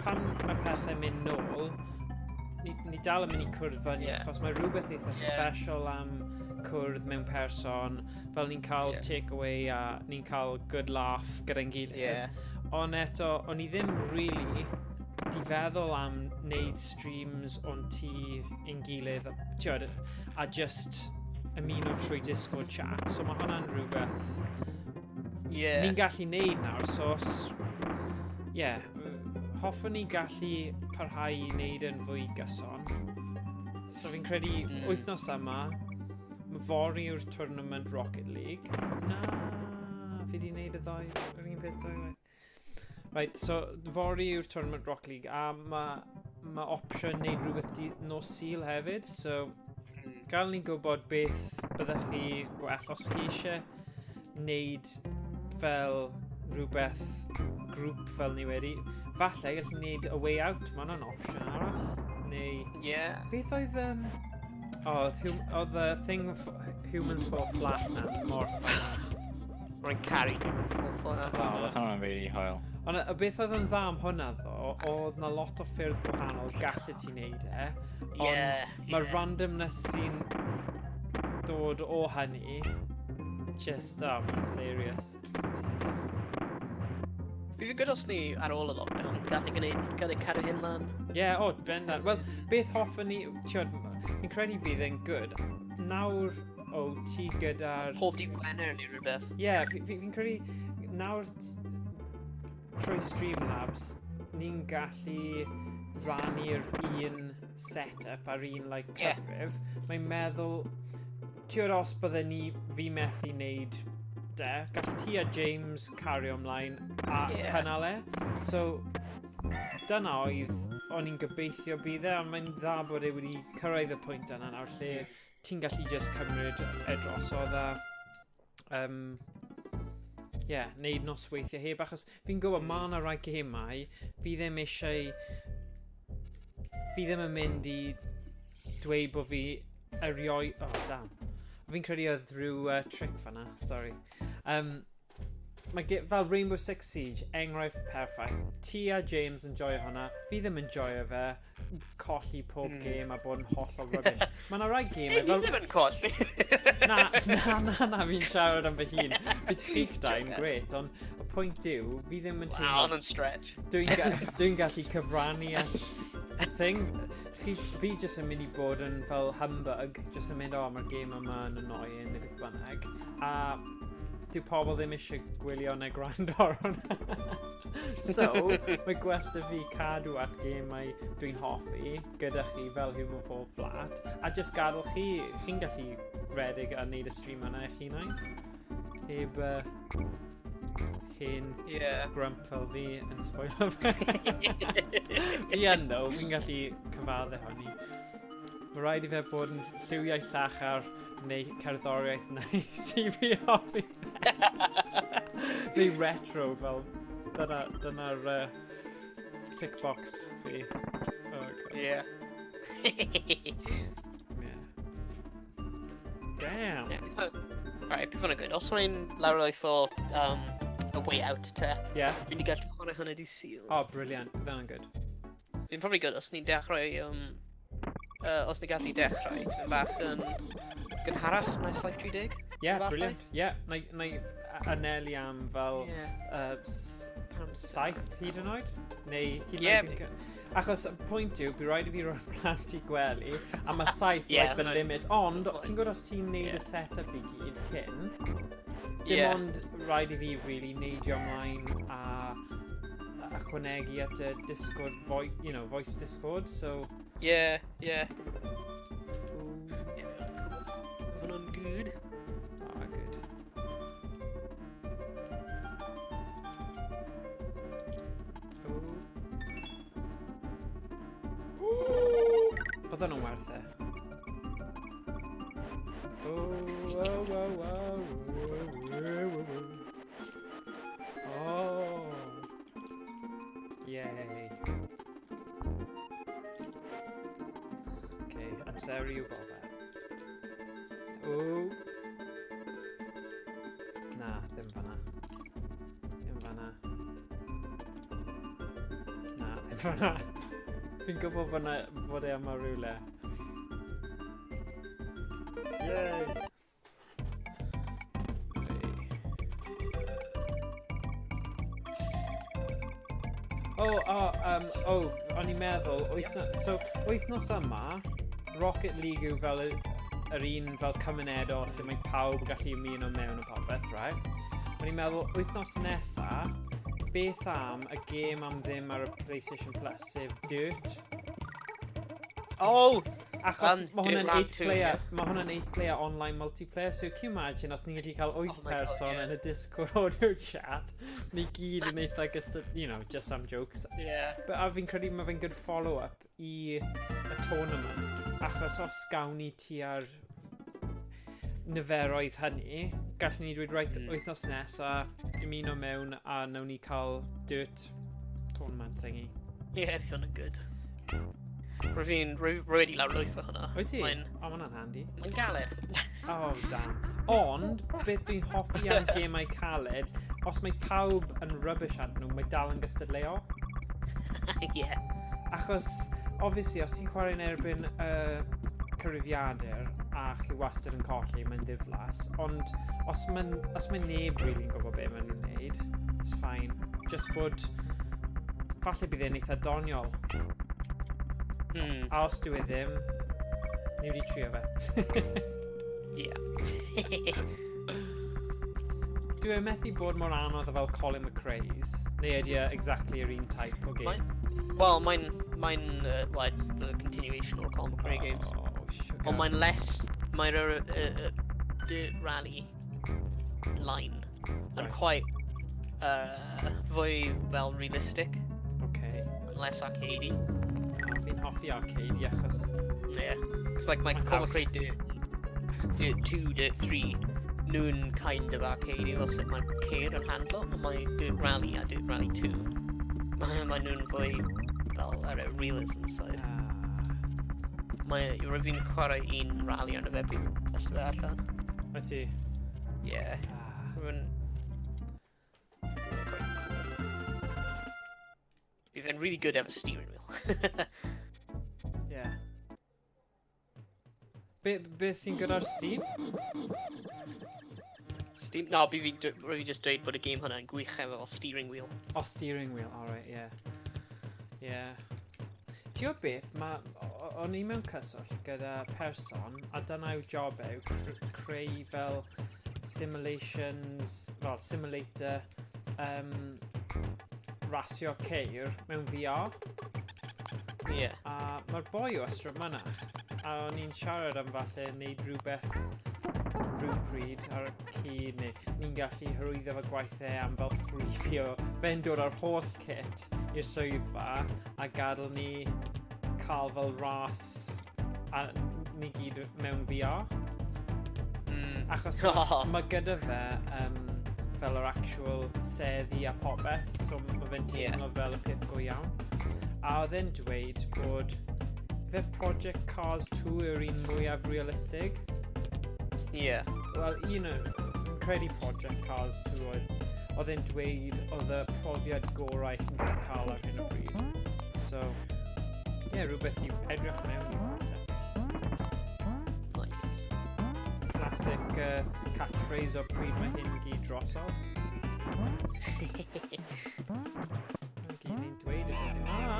pan mae pethau mynd nôl, ni dal yn mynd i cwrdd fyny, achos mae rhywbeth eitha special am cwrdd mewn person, fel ni'n cael takeaway a ni'n cael good laugh gyda'n gilydd. Ond eto, o'n i ddim really di feddwl am wneud streams o'n ti yn gilydd, tiwod, a just ymuno trwy Discord chat. So mae hwnna'n rhywbeth ni'n gallu wneud nawr, so hoffwn ni gallu parhau i wneud yn fwy gyson. So fi'n credu wythnos yma, mae fory yw'r tournament Rocket League. Na, fi di wneud y ddau, yr un peth dau. Right, so fory yw'r tournament Rocket League a mae opsiwn wneud rhywbeth nos Sul hefyd, so gael ni'n gwybod beth byddech chi gwell os chi eisiau wneud fel rhywbeth grŵp fel ni wedi. Falle gallwn ni wneud a way out, mae hwnna'n opsiwn arall. Neu... Beth oedd... oedd y thing Humans Fall Flat na, mor ffynad. Rwy'n caru Humans Fall Flat. Oedd hwnna'n really hoel. Ond y beth oedd yn dda am hwnna ddo, oedd na lot o ffyrdd gwahanol gallu ti wneud ond mae'r randomness sy'n dod o hynny just hilarious. Fi fi'n gwybod os ni ar ôl y lockdown, gallu caru hyn lan. Bendant. Wel, beth hoffwn ni, fi'n credu bydd e'n good. Nawr, ti gyda'r... Pob di Gwener neu rhywbeth. Fi'n credu, nawr trwy Streamlabs, ni'n gallu rannu'r un setup ar un cyfrif. Mae'n meddwl, os bydden fi methu wneud gall ti a James cario ymlaen a cynnal e. So, dyna oedd o'n i'n gobeithio bydd e, a mae'n dda bod e wedi cyrraedd y pwynt yna nawr lle ti'n gallu just cymryd e drosodd a wneud nosweithiau heb, achos fi'n gwybod ma' na rai gemau fi ddim yn mynd i dweud bod fi erioed... Fi'n credu oedd rhyw trick fanna, sorry. Fel Rainbow Six Siege, enghraifft perffaith. Ti a James yn joio hwnna, fi ddim yn joio fe, colli pob gêm a bod yn hollol rubbish. Mae yna rai gemau... Fi ddim yn colli. Na, fi'n siarad am fy hun. Bydd chi'ch dau'n gret, ond y pwynt yw, fi ddim yn teimlo... Wow, yn stretch. Dwi'n gallu cyfrannu at y thing. Fi jyst yn mynd i bod yn fel humbug, jyst yn mynd, mae'r gêm yma yn annoying, neu beth bynnag. A dyw pobl ddim eisiau gwylio neu gwrando ar hwnna. So, mae gwell dy fi cadw at gemau dwi'n hoffi gyda chi fel Human Fall Flat, a jyst gadael chi'n gallu redig a wneud y stream yna eich hunain. hen Yeah. grump fel fi yn spoiler fe. Fi yn ddo, fi'n gallu cyfadde honni. Mae rhaid I fe bod yn lliwiau llachar neu cerddoriaeth neis I fi hoffi. Neu retro fel. Dyna'r tick box fi. Oh, God. Yeah. Yeah. Damn. Alright, bydd hwnna good. Os mae'n lawr o'i ffo a way out te, Yeah. fi'n ni gallu chwarae hwnna di syl. Oh, brilliant. That's good. Fi'n probably good os ni'n dechrau, os ni'n gallu dechrau, ti'n bach yn gynharach na Life 30. Yeah, Falle? brilliant. Yeah, na I anelu am fel Yeah. saith hyd yn oed? Neu hyd yn Ie, oed? Achos y pwynt yw, bydd rhaid I fi roi'r plant I gwely, a mae saith Ie, like the hwnna- limit. Ond, ti'n gwybod os ti'n neud Ie. y set-up I gyd cyn, dim Ie. ond rhaid I fi really neidio ymlaen a ychwanegu at y Discord, voice Discord, so... Yeah, yeah. Ooh, Hwnna'n good. ah, good. Oedd nhw'n werth e. Oh. Yay. Okay, amser I wybod. Ooh. Na, ddim fanna. Ddim fanna. Na, ddim fanna. Fi'n gwybod bod e yma rhywle. Yay! O'n i'n meddwl, wythnos yma, Rocket League yw fel yr un fel cymunedol lle mae pawb yn gallu ymuno mewn y popeth, right? O'n i'n meddwl, wythnos nesa, beth am y gêm am ddim ar y PlayStation Plus, sef Dirt? Oh! Achos mae hwnna'n Dirt 8 2, player, yeah. mae hwnna'n 8 player online multiplayer, so can you imagine os ni'n gallu cael 8 Oh my God, person yeah. yn y Discord audio chat, ni gyd yn eitha gystod, just some jokes. Yeah. But a fi'n credu mae fe'n good follow-up I y tournament, achos os gawn ni tua'r niferoedd hynny, gallwn ni dweud reit wythnos nesa, ymuno mewn a nawn ni cael Dirt tournament thingy. Yeah, fi hwnna'n good. Rwy'n wedi lawr lwyth fo hwnna. Wyt ti? Mae'n O, ma' hwnna'n handy. galed. Oh, damn. Ond, beth dwi'n hoffi am gemau caled, os mae pawb yn rubbish at nhw, mae dal yn gystadleuol. Yeah. Achos, obviously, os ti'n chwarae yn erbyn cyrifiadur a chi wastad yn colli, mae'n ddiflas. Ond, os mae neb rili'n gwybod beth maen nhw'n neud, it's fine. Just bod, falle bydd e'n eitha doniol. A os dwi e ddim, ni wedi trio fe. Yeah. Dwi e methu bod mor anodd fel Colin McRae's, neu ydy e exactly yr un type o game? Well, mine, it's the continuation o'r Colin McRae games. Oh, sugar. Ond mae'n less, mae'r Dirt Rally line yn Right. quite fwy fel realistic, Okay. and less arcadey. Fi'n hoffi arcade, achos... Yeah. It's like my My Colin house. McRae Dirt 2, Dirt 3, nhw'n kind of arcadey, fel sut mae'n ceir yn handlo, ond mae Dirt Rally a Dirt Rally 2, mae nhw'n fwy fel ar y realism side. Rwy'n fi'n chwarae un rally arno fe pryd ystod e allan. Wyt ti? Yeah. Rwy'n... Bydd e'n really good efo steering wheel. Yeah. Beth sy'n gyda'r Steam? Steam... No, rwy'n fi just dweud bod y game hwnna'n gwych efo fel steering wheel. Oh, steering wheel, alright, yeah. Yeah. Ti o beth, o'n i mewn cyswllt gyda person, a dyna yw job creu fel simulations, fel simulator, rasio ceir mewn VR. Yeah. A mae'r boi o ystrad myna, a o'n i'n siarad am falle wneud rhywbeth rhywbryd ar cyd neu ni'n gallu hyrwyddo fy gwaithau am fel ffrifio fe'n dod ar holl kit i'r swyddfa a gadael ni cael fel ras a ni gyd mewn VR. Achos mae gyda fe fel yr actual seddi a popeth, so mae fe'n teimlo fel y peth go iawn. A oedd e'n dweud bod fe Project Cars 2 yw'r un mwyaf realistig. Wel, un yn credu Project Cars 2 oedd e'n dweud oedd y profiad gorau chi'n cael ar hyn o bryd. So, rhywbeth i'w edrych mewn i. Nice. Classic catchphrase o pryd mae hyn gyd drosodd. Mae gyd ni'n dweud y beth yna.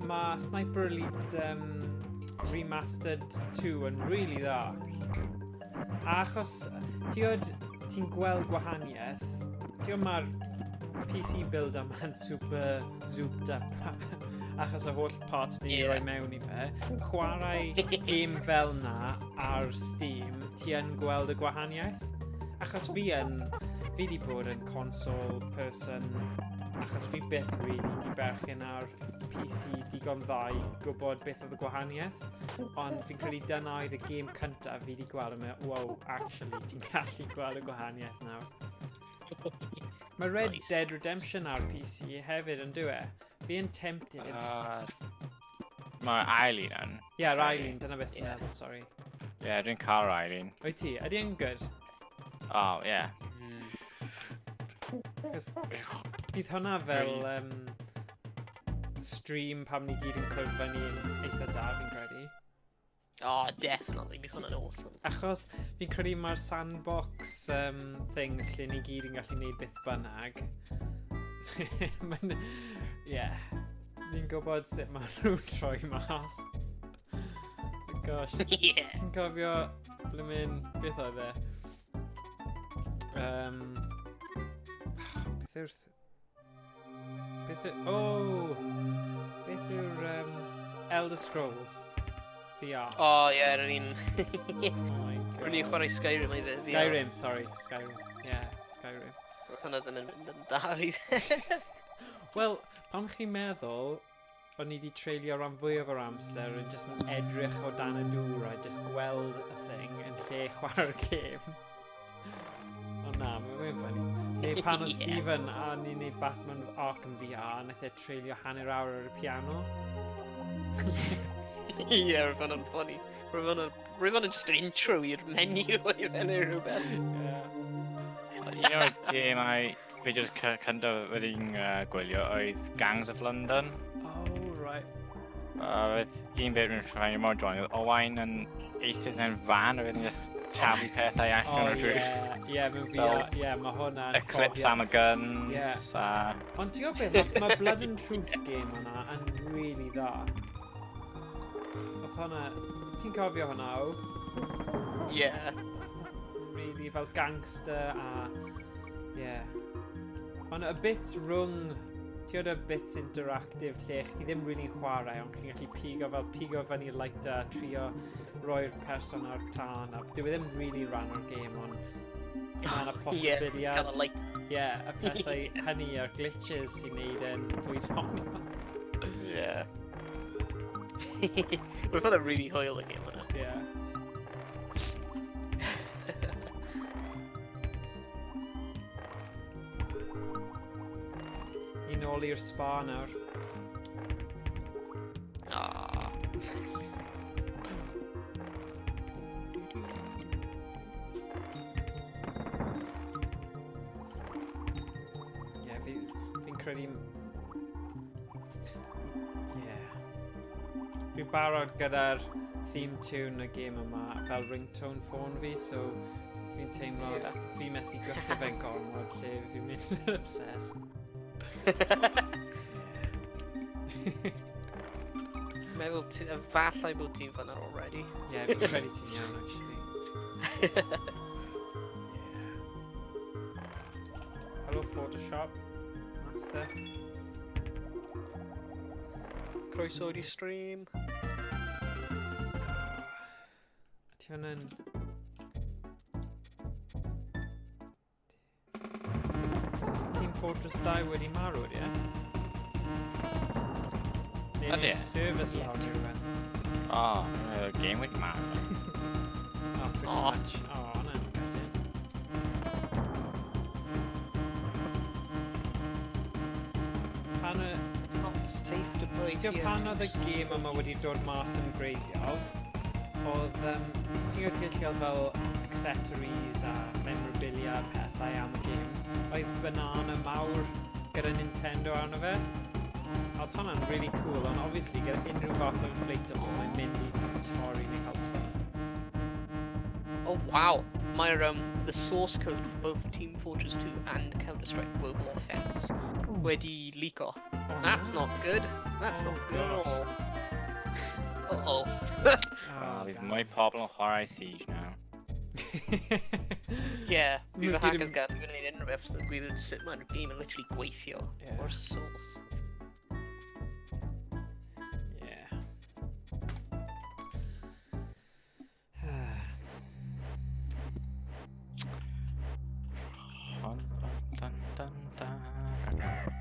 Mae Sniper Elite Remastered 2 yn really dda. A achos ti'n gweld gwahaniaeth, mae'r PC builder ma'n super zooped up achos y holl parts ni roi mewn i fe. Chwarae game fel na ar Steam, ti yn gweld y gwahaniaeth. Achos fi di bod yn console person achos fi byth really di berchen ar PC digon dda i gwybod beth oedd y gwahaniaeth. Ond fi'n credu dyna oedd y game cyntaf fi di gweld yn meddwl, wow, actually, ti'n gallu gweld y gwahaniaeth nawr. Mae Red Dead Redemption ar PC hefyd yn dwi. Fi yn tempted. Mae Eileen yn. Yr Eileen, dyna beth fi'n meddwl, sorry. Dwi'n cael Eileen. Wyt ti? Ydy yn good? Oh, Bydd hwnna fel stream pam ni gyd yn cwrdd fyny yn eitha da fi'n credu. Definitely, bydd hwnna'n awesome. Achos fi'n credu mae'r sandbox things lle ni gyd yn gallu gwneud beth bynnag. Ni'n gwybod sut mae nhw'n troi mas. Gosh, ti'n cofio beth oedd e? Beth yw'r Elder Scrolls VR? Yr un... Rwy'n i'n chwarae Skyrim ei ddweud. Skyrim. Skyrim. Hwna ddim yn mynd yn da i. Wel, pam chi'n meddwl, o'n i wedi treulio ran fwyaf o'r amser yn just yn edrych o dan y dŵr a just gweld y thing yn lle chwarae'r game. Na, mae'n ffynnu. Neu pan o Stephen a ni'n neud Batman Arkham VR, nath e treulio hanner awr ar y piano. Roedd hwnna'n ffynnu. Roedd hwnna'n just an intro i'r menu i fyny rhywbeth. Un o'r gemau fi jyst cyntaf wedi'n gwylio oedd Gangs of London. Right. Oedd un beth yn rhaid mor joen, oedd Owain yn eistedd mewn fan a wedyn just talu pethau allan o'r drws. Mewn VR, mae hwnna'n Eclipse am y guns. Ond ti'n gwybod beth, mae Blood and Truth game hwnna yn really dda. Oedd hwnna, ti'n cofio hwnna o? Really fel gangster a... Ond y bits rhwng... Ti'n gwybod y bits interactive lle chi ddim rili'n chwarae ond chi'n gallu pigo fyny light a trio roi'r person ar tân a dyw e ddim really ran o'r game ond mae yna posibiliad y pethau hynny a'r glitches sy'n neud yn fwy doniol. Roedd hwnna'n really hwyl y game hwnna. Ni'n ôl i'r spa nawr. Fi'n credu... Fi'n barod gyda'r theme tune y game yma fel ringtone ffôn fi, so Fi'n teimlo Ie. fi methu gyffio fe'n gormod lle fi'n mynd yn obsessed. Meddwl falle bod ti'n fan ar already. Ie, fi'n credu ti'n iawn, actually. Hello, Photoshop. Master. Croeso di stream. Ti hwn yn... Team Fortress 2 wedi marw, ie? Ydi e? Service log yw fe. Oh, game wedi marw. Oh, pretty Aw. much. Oh, no, gutted. Pan y... It's not safe to play Ti'n gwbod pan oedd y gêm yma wedi dod mas yn greiddiol, oedd, ti'n gwybod lle gael fel accessories a memorabilia a pethau am y gêm, oedd banana mawr gyda Nintendo arno fe. Oedd hwnna'n really cool, ond obviously gyda unrhyw fath o inflatable, mae'n mynd i torri neu cael twll. Oh wow, the source code for both Team Fortress 2 and Counter-Strike Global Offense wedi leako. That's not good. That's not good at all. Uh-oh. Bydd mwy pobl yn chwarae Siege now. Yeah, Mae bydd y gyd hackers yn- gael yn gwneud unrhyw beth sy'n gwybod sut mae'r game yn literally gweithio Yeah. o'r source. Yeah. Dun, dun, dun, dun, dun, dun.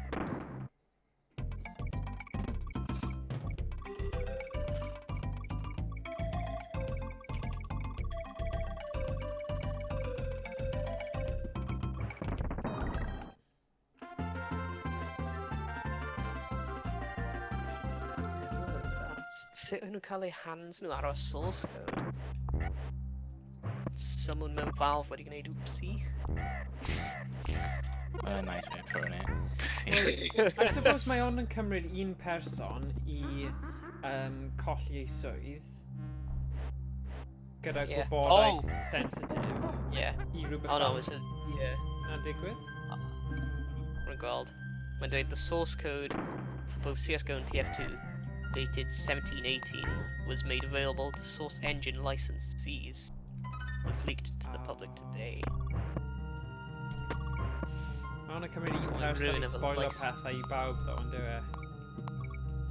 Sut o'n nhw'n cael eu hands nhw ar y source code? Someone mewn Valve wedi gwneud oopsie. A nice way of throwing it. I suppose mae hwn yn cymryd un person i colli ei swydd gyda Yeah. gwybodaeth sensitif Yeah. i rhywbeth Oh no, fel it's a... Yeah. na digwydd. Rwy'n gweld. Mae'n dweud the source code for both CSGO and TF2 dated 1718 was made available to source engine licensees was leaked to the public today. Mae hwn yn cymryd un So, person ruin i of a spoiler license. pethau i bawb ddo, yn dyw e?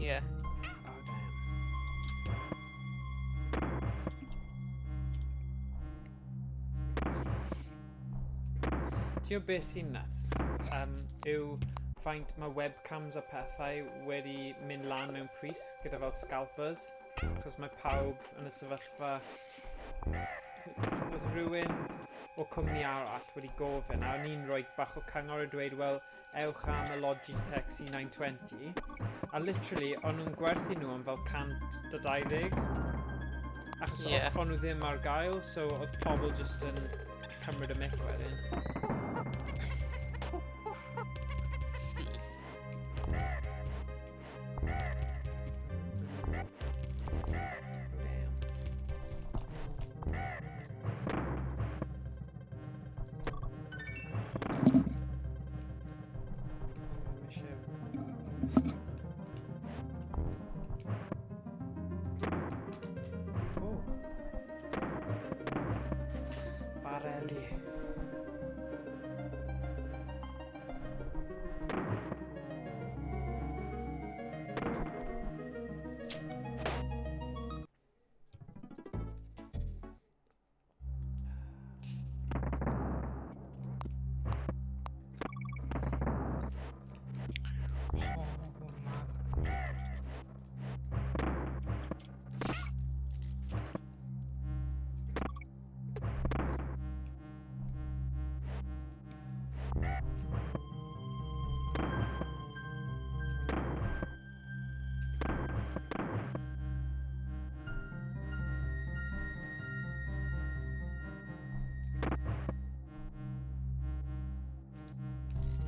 Yeah. Oh, damn. Ti'n gwybod beth sy'n nuts? Yw faint mae webcams a pethau wedi mynd lan mewn pris gyda fel scalpers. Achos mae pawb yn y sefyllfa... Oedd rhywun o cwmni arall wedi gofyn a o'n i'n rhoi bach o cyngor i dweud, wel, ewch am y Logitech C920 a literally o'n nhw'n gwerthu nhw am fel 120 achos Yeah. o'n nhw ddim ar gael, so oedd pobl just yn cymryd y mic wedyn. Oh. Barelli.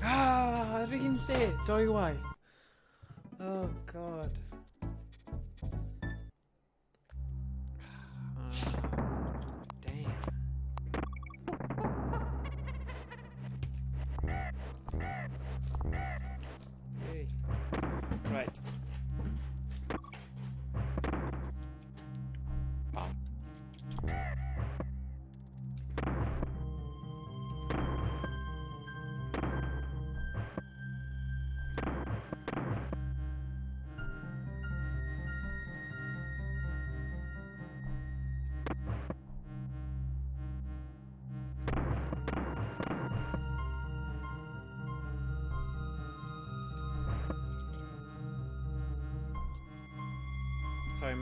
Yr un lle, dwy waith. Oh god. Damn.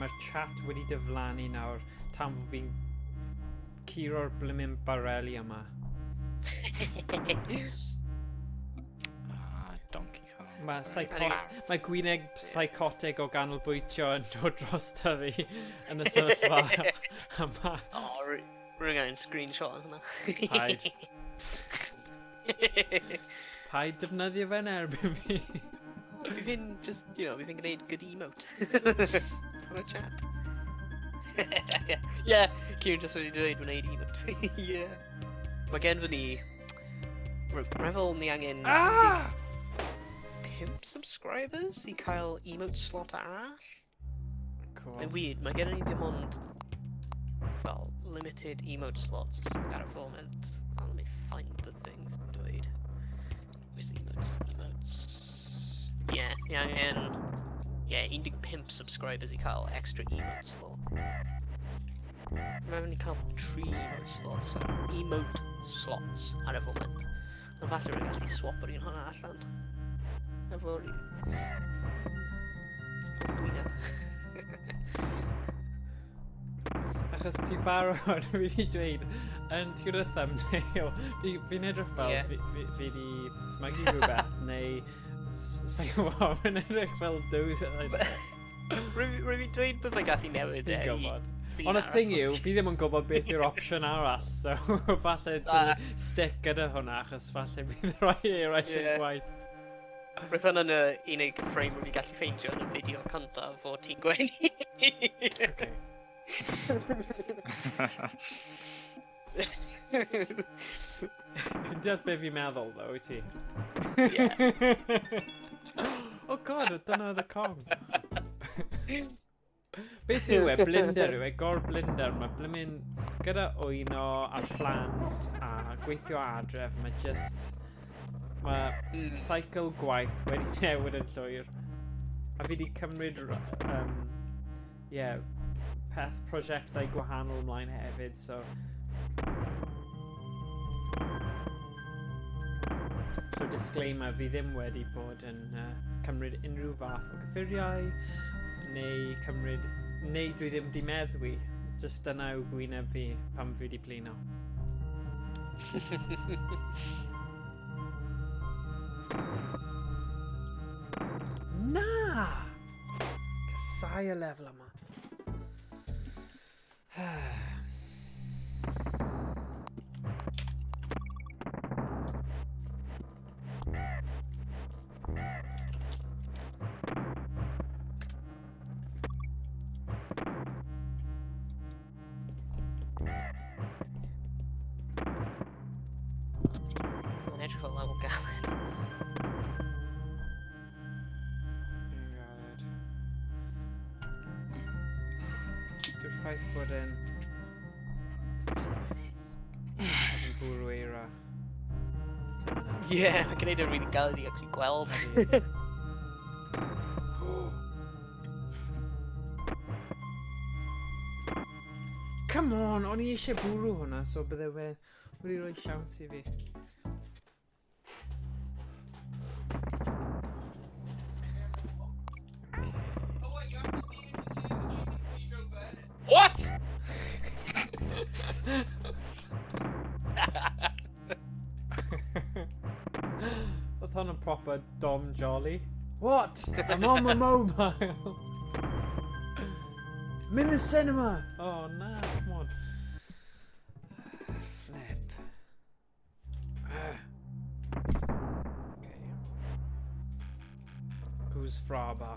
mae'r chat wedi diflannu nawr tan fod fi'n curo'r blimyn bareli yma. Donkey Kong. Mae gwyneb psychotic o ganolbwyntio yn dod dros fi yn y sefyllfa yma. Oh, rwy'n gael screenshot yn hwnna. Paid. Paid defnyddio fe'n erbyn fi. Fi fi'n just, fi fi'n gwneud good emote. From a chat. Yeah, Kieran just wedi dweud gwneud emote. Yeah. Mae gen fy ni... Refel ni angen... 5 subscribers i cael emote slot arall. Cool. Mae'n weird, mae gen i dim ond... fel, limited emote slots ar y foment. Oh, let me find the things yn dweud. Where's the emotes? Yeah, ni angen... 15 subscribers i cael extra emote slot. Mae'n mynd i cael 3 emote slots ar y foment. Ond falle rwy'n gallu swap yr un hwnna allan. Efo'r... gwyneb. Achos ti barod fi wedi dweud yn gyda thumbnail, fi'n edrych fel fi wedi smygu rhywbeth neu sa'n gwybod, fi'n edrych fel dws. Rwy'n dweud bod fe'n gallu newid Fi'n gwybod. Ond y thing yw, fi ddim yn gwybod beth yw'r opsiwn arall, so falle stick gyda hwnna achos falle bydd rhoi i'r gwaith. Roedd hwn yn y unig frame rwy'n gallu ffeindio yn y fideo cyntaf fod ti'n gwenu. Okay. Ti'n deall beth fi'n meddwl, ddo, wyt ti? Yeah. Oh god, dyna oedd y Kong. Beth yw e? Blinder yw e? Gor-blinder. Mae blimyn gyda wyno a plant a gweithio adref. Mae just... Mae cycle gwaith wedi newid yn llwyr. A fi wedi cymryd... prosiectau gwahanol ymlaen hefyd, so... So disclaimer, fi ddim wedi bod yn cymryd unrhyw fath o gyffuriau, neu dwi ddim di meddwi, jyst dyna yw gwyneb fi pam fi di blino. Na! Casau y lefel yma. Mae'n edrych fel lawr galed. Dwi'n ffaith bod yn bwrw eira. Ie, mae'n gwneud yn rili galed i actually gweld. Come on, o'n i eisiau bwrw hwnna, so bydde wedi rhoi siawns i fi. What? Oedd hwn yn proper Dom Jolly. What? I'm on my mobile. I'm in the cinema. Oh no, come on. Flip. Okay. Who's Fraba?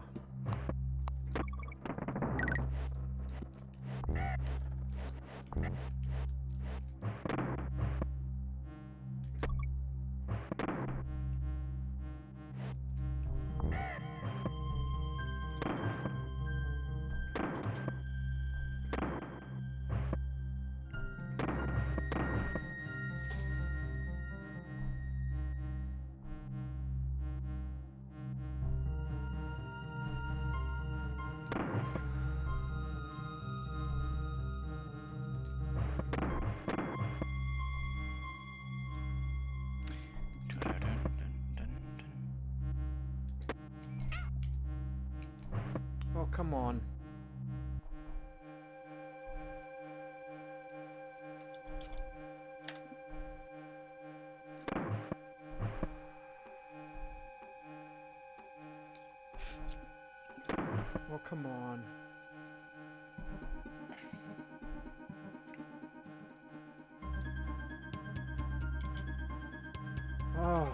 Oh, come on. Oh, come on. Oh.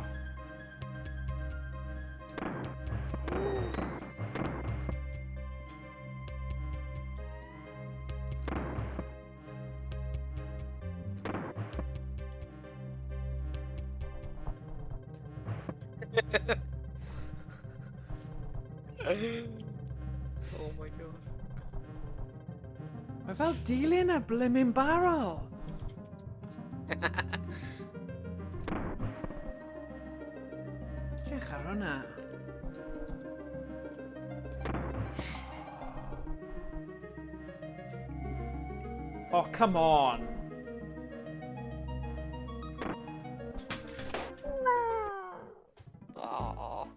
Oh my god. Mae fel dilyn y blimmin' barrel. Diolch ar hwnna. Oh, come on. Oh,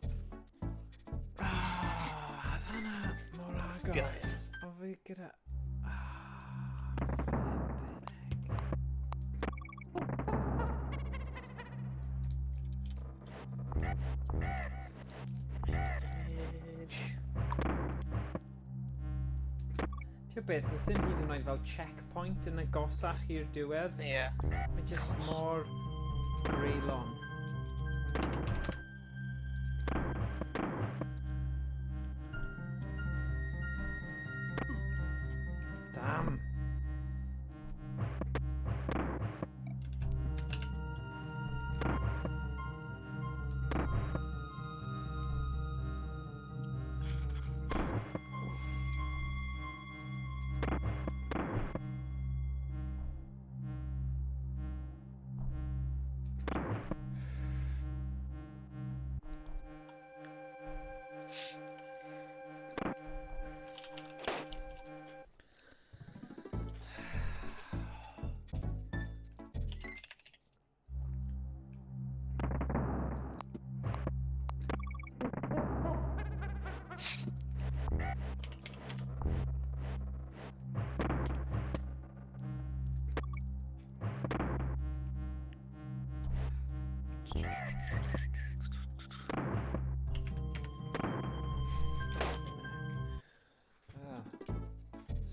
Oedd hwnna mor agos. Guys. O fi gyda... Ti'n beth, does dim hyd yn oed fel checkpoint yn agosach i'r diwedd. yeah. Mae jyst mor greulon. Damn.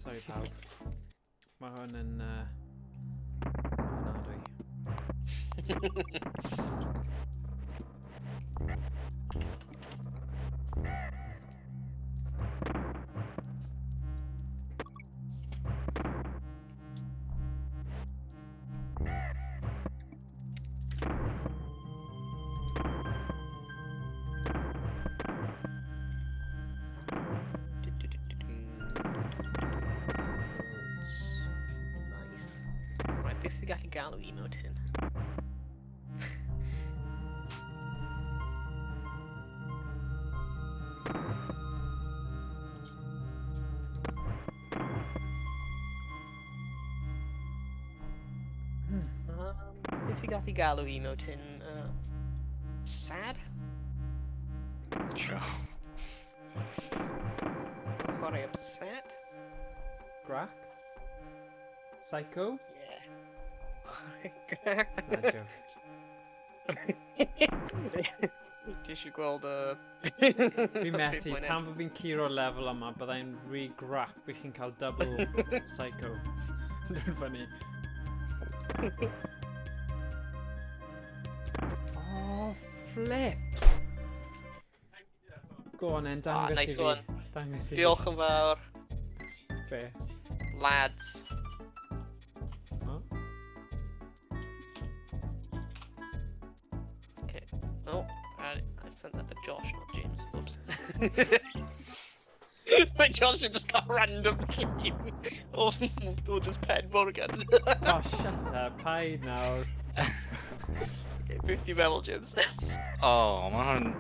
Sorry pawb. Mae hwn yn ofnadwy. Nice. Right, beth fi gallu galw emote hyn? Beth fi gallu galw emote hyn? Sad? Sure. Chwarae upset? Grac? Psycho? Yeah. Na, joke. Ti eisiau gweld y... Fi methu, tan fod fi'n curo'r lefel yma, byddai'n re-grac bych chi'n cael double psycho. Dwi'n funny. Oh, flip! Go on then, dangos nice i fi. one. Dangos i fi. Diolch yn fawr, Be? lads. Oh? Okay. Oh, I sent that to Josh, not James. Whoops. But Josh had just got random game. or just pen again. Oh, shut up. Paid nawr. Okay, 50 medal James. Oh, man.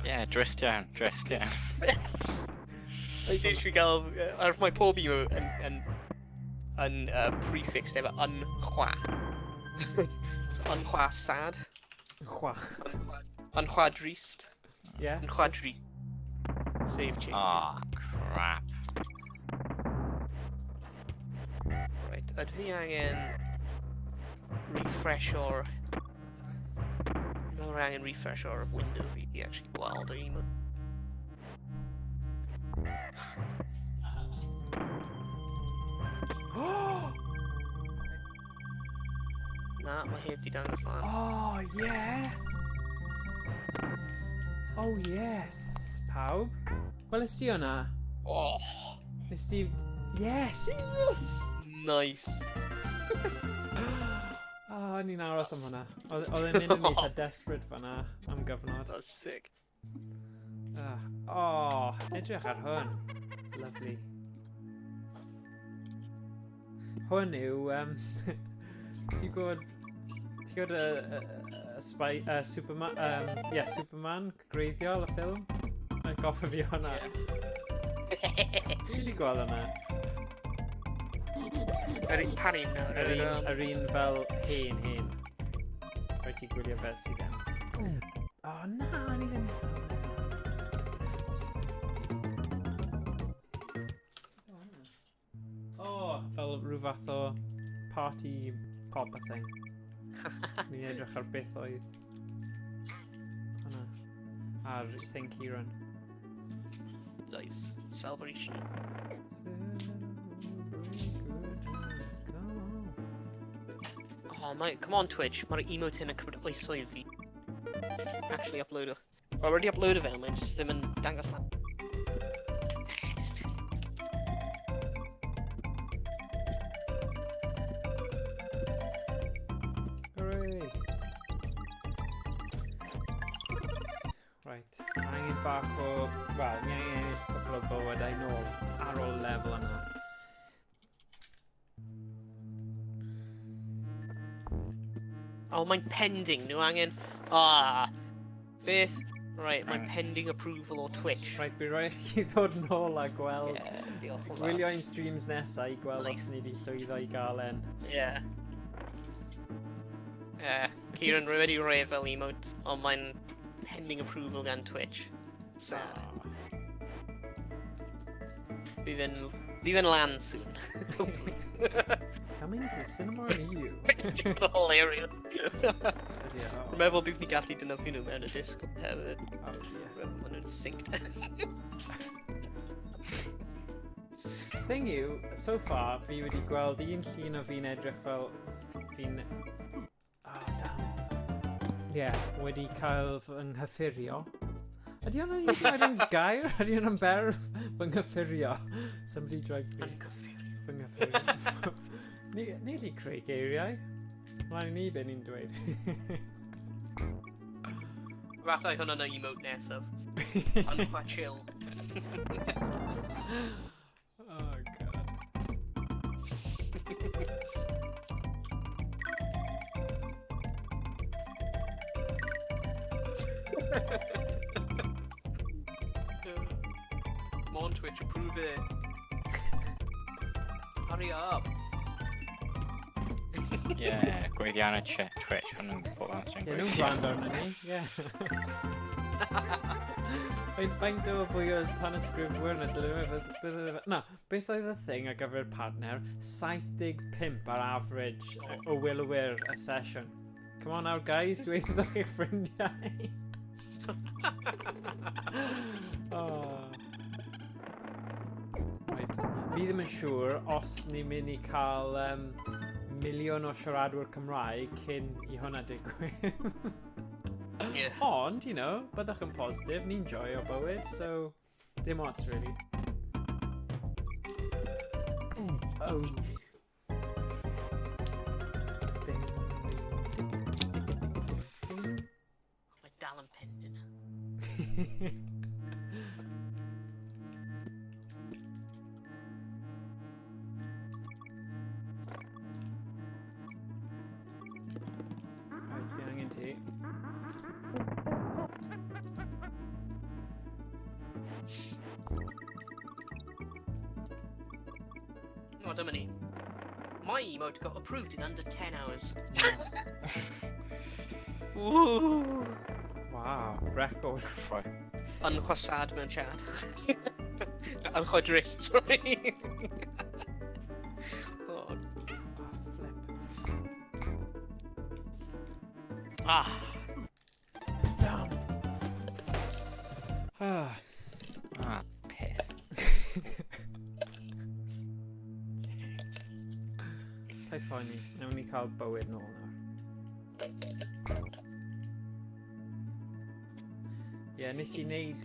Yeah, dressed down, dressed down. Eisiau gael, ar mae pob emo yn prefix efo YnChwarae. So, YnChwarae sad. Chwa. YnChwarae drist. Yeah? YnChwarae drist. Save change. Oh, crap. Right, ydw fi angen refresh o'r... Nawr angen refresh o'r window fi i actually gweld yr email. Na, mae heb di dangos lan. Oh, yeah! Oh, yes! Pawb? Weles ti hwnna? Oh, Nes ti... Yes! Yes! nice. Yes! Oh, o'n i'n aros am hwnna. Oedd e'n mynd yn eitha desperate fan'na am gyfnod. That's sick. Oh, edrych ar hwn. Lovely. Hwn yw... Ti'n gwybod Superman... Superman, greiddiol y ffilm? Mae'n goffa fi hwnna. Ti wedi gweld hwnna? Yr un parin nawr. Yr un fel hen. Rhaid ti gwylio fe sydd gen. Oh, na, ni ddim... Oh, fel rhyw fath o party pop a thing. Ni'n edrych ar beth oedd hwnna. Ar thing Kieran. Nice. Celebration. Oh, mate, come on Twitch. Mae'r emote hyn yn cymryd oesoedd fi. Actually upload o. Already upload o fe, mae'n just ddim yn dangos lan. Hooray! Right, angen bach o... Wel, ni angen ennill cwpl o bywydau nôl ar ôl lefel yna. Oh, mae'n pending. Nhw angen... Ah! Beth? Right, mae'n pending approval o Twitch. Right, bydd rhaid chi ddod nôl a gweld... Diolch yn fawr. Gwylio ein streams nesaf i gweld os ni wedi llwyddo i gael en. Yeah. Kieran wedi rhoi fel emote, ond mae'n pending approval gan Twitch. So... Bydd yn lan soon. Coming to cinema near you. It's hilarious. Oh, Dwi'n meddwl bydd ni gallu dynyddio nhw mewn y Discord hefyd. oh, yeah. Maen nhw'n synced. Thing yw, so far, fi wedi gweld un llun o fi'n edrych fel... Fi'n... Oh, damn. Yeah, wedi cael fy nghyffurio. Ydy hwnna'n gair? Ydy hwnna'n berf? Fy nghyffurio. Somebody drug me. Fy nghyffurio. Ni allu creu geiriau. Mlaen ni be ni'n dweud. Fathau hwnna'n emote nesaf. Ond qua chill. Oh, God. Come on Twitch, approve it. Hurry up. Yeah, gweithianau Twitch, hwn yn bod yn Nhw'n gwrando arno ni, ie. Faint o fwy o tanysgrifwyr na dydyn nhw... Na, beth oedd y thing ar gyfer partner? 75 ar average o wilwyr a session. Come on now guys, dwi'n iddo chi'ch ffrindiau. Right. Fi ddim yn siŵr os ni'n mynd i cael miliwn o siaradwyr Cymraeg cyn i hwnna digwydd. Yeah. Ond, you know, byddwch yn positif, ni'n joio bywyd, so dim ots, really. Oh. Mae dal yn pending. Right, fi angen ti. No, dyma ni. My emote got approved in under 10 hours. Woo! Wow, record. Unchwasad mewn chat. Unchwadrist, sorry. Oh. Oh, flip. Ah. Damn. Ah. Ah, piss. Tai ffoni, newn ni cael bywyd nôl nawr. Ie, nes I wneud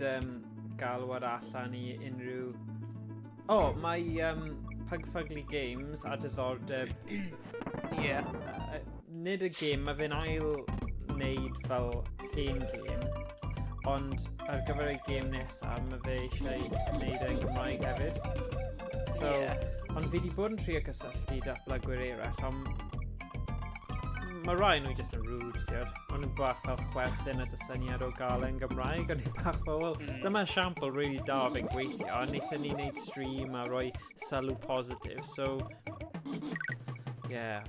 galw allan I unrhyw... O, mae Pug Fugly Games a diddordeb... Ie. Nid y gêm, mae fe'n ail wneud fel hen gêm, ond ar gyfer y gêm nesaf, mae fe eisiau wneud e'n Gymraeg hefyd. So, ond fi wedi bod yn trio cysylltu datblygwyr eraill, ond mae rai nhw jyst yn rude, tiod. Ond yn bach fel chwerthin at y syniad o gael e'n Gymraeg, ond yn bach fel, wel, dyma'n siampl really da fe'n gweithio, a wnaethon ni wneud stream a roi sylw positif, so... Yeah,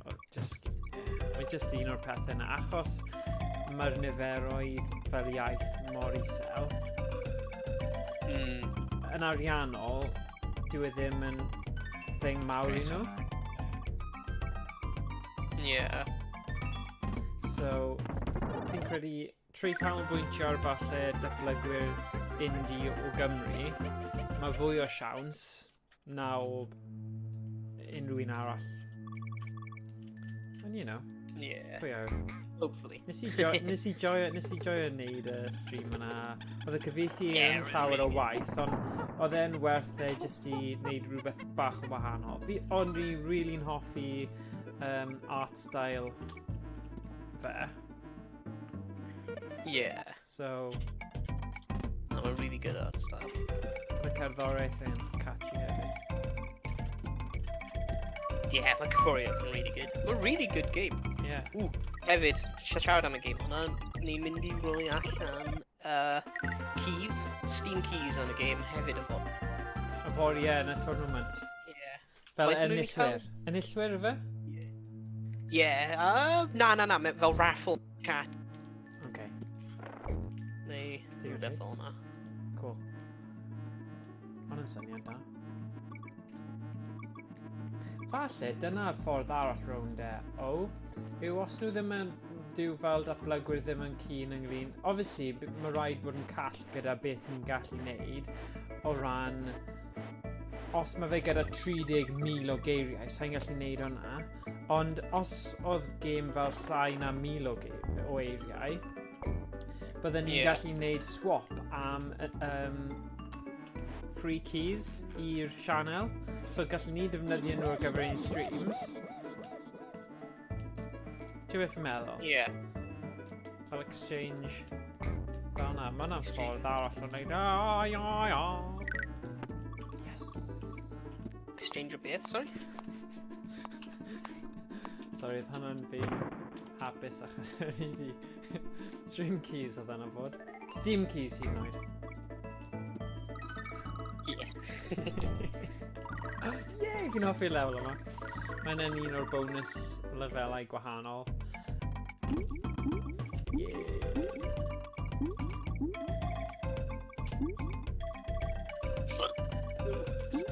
mae jyst un o'r pethau yna, achos mae'r niferoedd fel iaith mor isel. Yn ariannol, dyw e ddim yn thing mawr I nhw. Ie. So, fi'n credu, trwy canolbwyntio ar falle datblygwyr indie o Gymru, mae fwy o siawns na o unrhyw un arall. And you know, pwy awr. Hopefully. Nes I joio wneud y stream yna. Oedd y cyfieithu yn llawer o waith, ond oedd e'n werth e jyst I wneud rhywbeth bach o wahanol. Ond fi really'n hoffi art style fe. Yeah. So... I'm a really good art style. Mae cerddoriaeth yn catchy hefyd. Yeah, mae Chwarae yn really good. Mae'n really good game. Yeah. Ooh, hefyd, siarad am y game hwnna, ni'n mynd I roi allan keys, Steam keys yn y game hefyd efo. Efo, ie, yn y tournament. Yeah. Fel Faint nhw 'di enillwyr. cael? Enillwyr y fe? Yeah, na, fel raffle chat. Okay. Neu rhywbeth fel yna. Cool. Hwna'n syniad da. Falle, dyna'r ffordd arall rownd e. Yw os nhw ddim yn dyw fel datblygwyr ddim yn keen ynglyn. Obviously, mae rhaid bod yn call gyda beth ni'n gallu neud o ran... Os mae fe gyda 30,000 o geiriau, sa'n gallu neud hwnna. Ond os oedd game fel llai na 1,000 o eiriau, bydden ni'n gallu neud swap am free keys i'r sianel. So gallwn ni defnyddio nhw ar gyfer ein streams. Ti'n beth yn meddwl? Yeah. Fel exchange fel na. Mae hwnna'n ffordd arall o wneud. Yes. Exchange o beth, sorry? Sorry, oedd hwnna'n fi'n hapus achos ni di stream keys oedd hwnna'n fod. Steam keys hyd yn oed. Yay, fi'n hoffi'r lefel yma. Mae'n un o'r bonus lefelau gwahanol.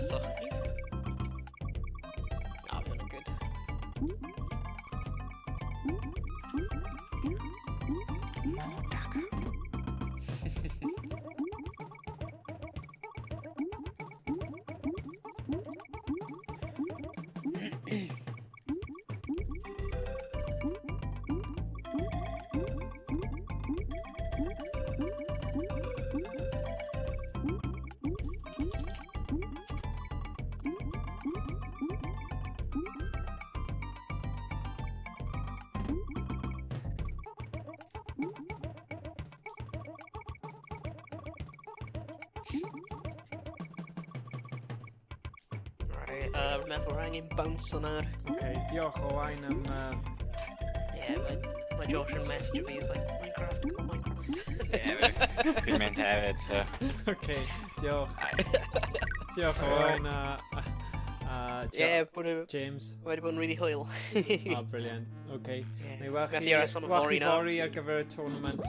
Sorry. Na, fi hwnna'n good. Remember angen bounce on ar. Okay, diolch o Wain am... Yeah, mae Josh yn message fi, he's like, Minecraft, go Minecraft. Yeah, fi'n mynd hefyd, so... Okay, diolch. Diolch o Wain a... Yeah, James. wedi bod yn really hwyl. Oh, brilliant. Okay. Neu Gath i aros am y fori nawr. fori ar gyfer y tournament.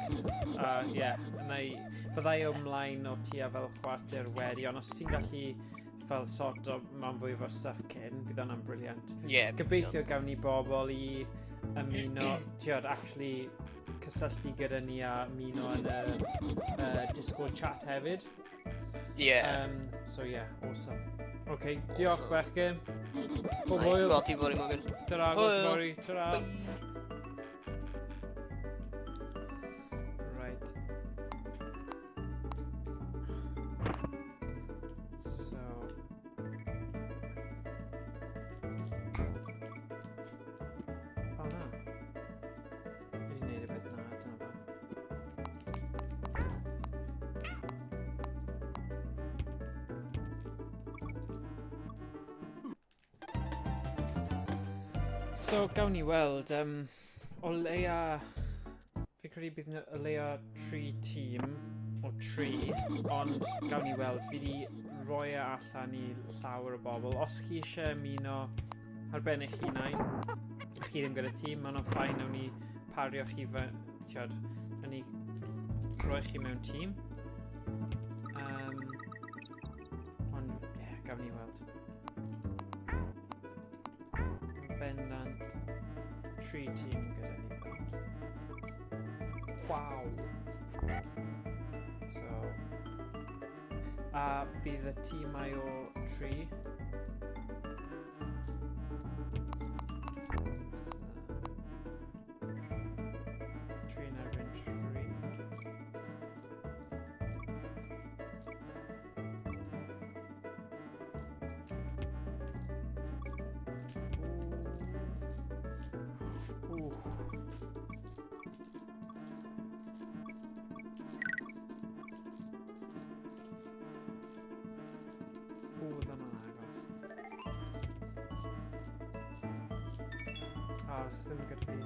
Byddai ymlaen o tua fel chwarter wedi, ond os ti'n gallu fel sort o mewn fwy o'r stuff cyn, bydd hwnna'n briliant. Yeah. Gobeithio gawn ni bobl I ymuno, tiod, actually cysylltu gyda ni a ymuno yn y Discord chat hefyd. Yeah. So yeah, awesome. Okay, diolch bechgyn. Nice, gweld ti fori Morgan. Ta-ra, gweld ti fori. Ta-ra. Bye. So, gawn ni weld, o leia, fi credu bydd o leia 3 tîm o 3, ond gawn ni weld, fi di roi e allan i llawer o bobl. Os chi eisiau ymuno ar ben eich hunain, a chi ddim gyda tîm, ma'n o'n ffain, nawn ni pario chi fe, tiod, nawn ni roi chi mewn tîm. Ond, ie, gawn ni weld. Bendant 3 tîm gyda ni weld. Waw! So, a bydd y tîmau o 3. Sy'n gyda fi.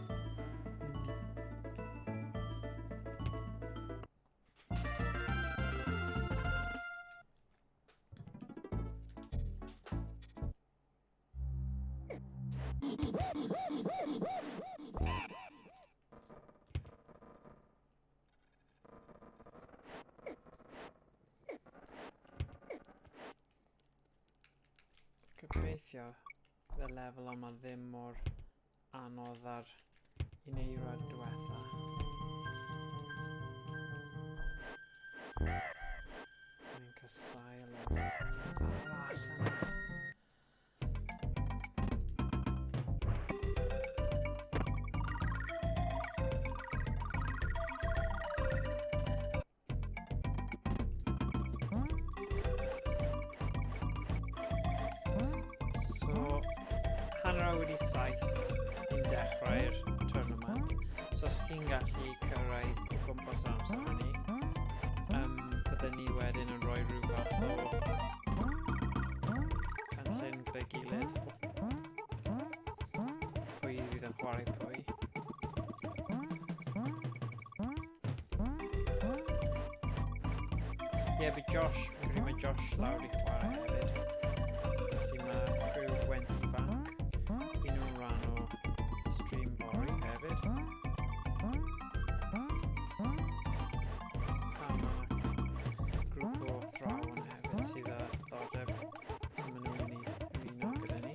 Gobeithio y lefel yma ddim mor anodd ar uneirad diwetha. Ni'n casáu allan. So, hanner awr wedi 7 i'n dechrau'r tournament. So os chi'n gallu cyrraedd o gwmpas yr amser hynny, bydden ni wedyn yn rhoi rhyw fath o canllyn gyda'i gilydd. Pwy fydd yn chwarae pwy. Ie, bydd Josh, fi'n credu mae Josh lawr i chwarae hefyd. Felly mae rhyw Gwent ifanc. Un nhw'n rhan o stream fory hefyd. A mae grŵp o thrawn hefyd sydd â ddordeb sy'n mynd nhw'n mynd i ymuno gyda ni.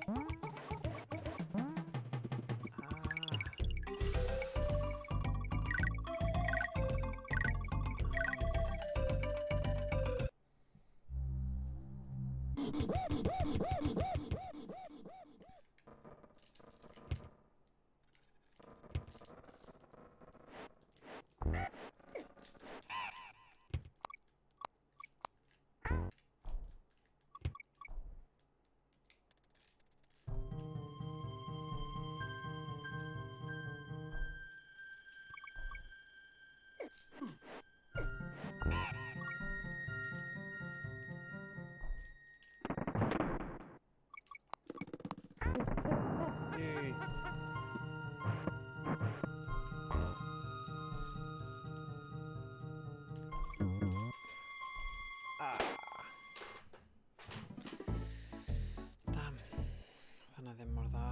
Yay. Damn. Hwnna ddim mor dda.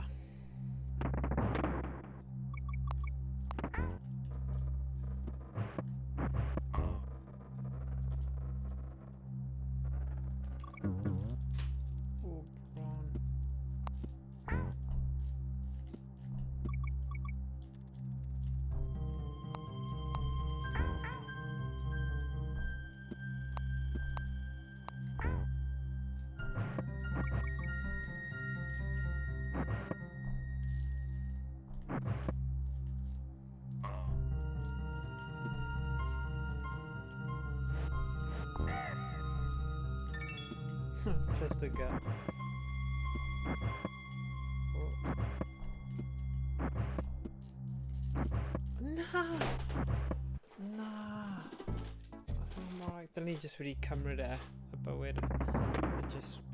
O, bron. Just a gap. Oh. Na! Na! I'm alright. Dylen ni jyst wedi cymryd y bywyd. A just...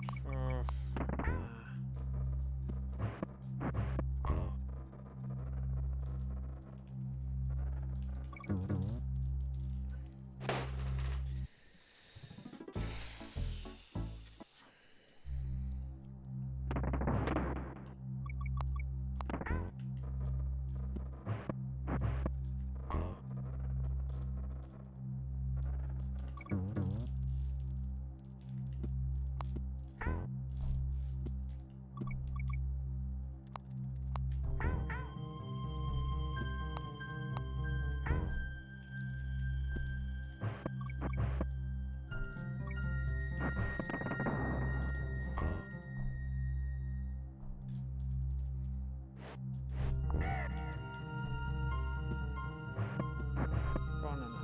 Bron yna.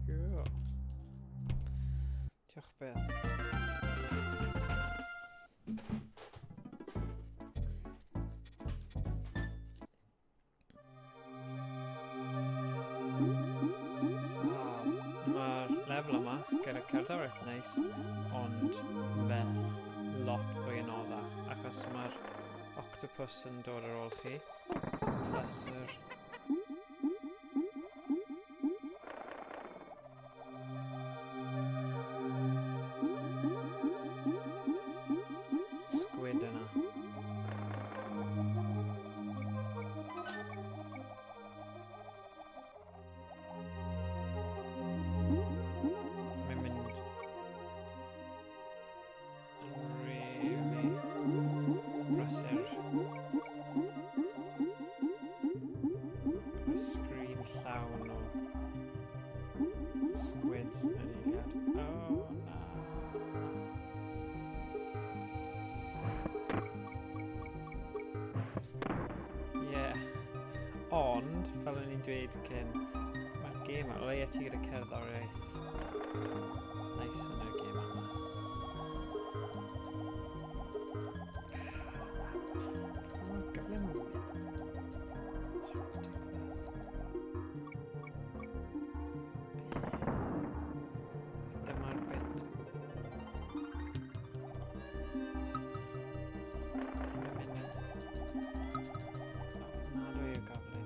Ie. Diolch beth. Mae'r lefel yma gyda cerddoriaeth neis, ond fel lot fwy anoddach, achos mae'r octopus yn dod ar ôl chi, plus yr squid yna. Mae'n mynd yn rili brysur. Y sgrin llawn o squid yn eiliad. O na. Ie. Ond, fel o'n i'n dweud cyn, mae'r gêm o leia ti gyda cerddoriaeth neis yn y gêm yma. Mae'r gyflym yn mynd. Dyma'r bit. Mae'n mynd ofnadwy o gyflym.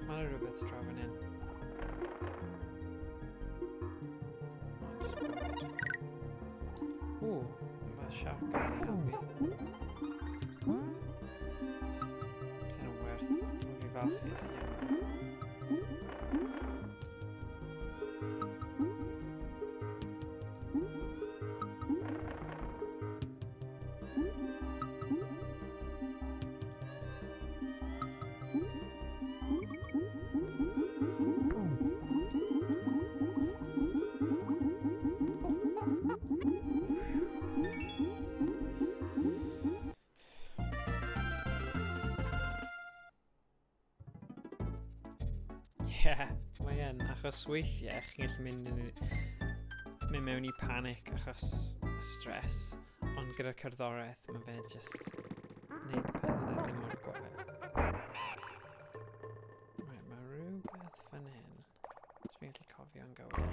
Mae rhywbeth draw fan hyn. O, mae siarc yn helpu. Dyna werth. Mae fi falchu ys i. Ie, mae yn, achos weithiau chi'n gallu mynd mewn I panic achos y stress, ond gyda'r cerddoriaeth mae fe jyst wneud pethau ddim mor gofyn. Right, mae rhywbeth fan hyn. Os fi'n gallu cofio'n gywir.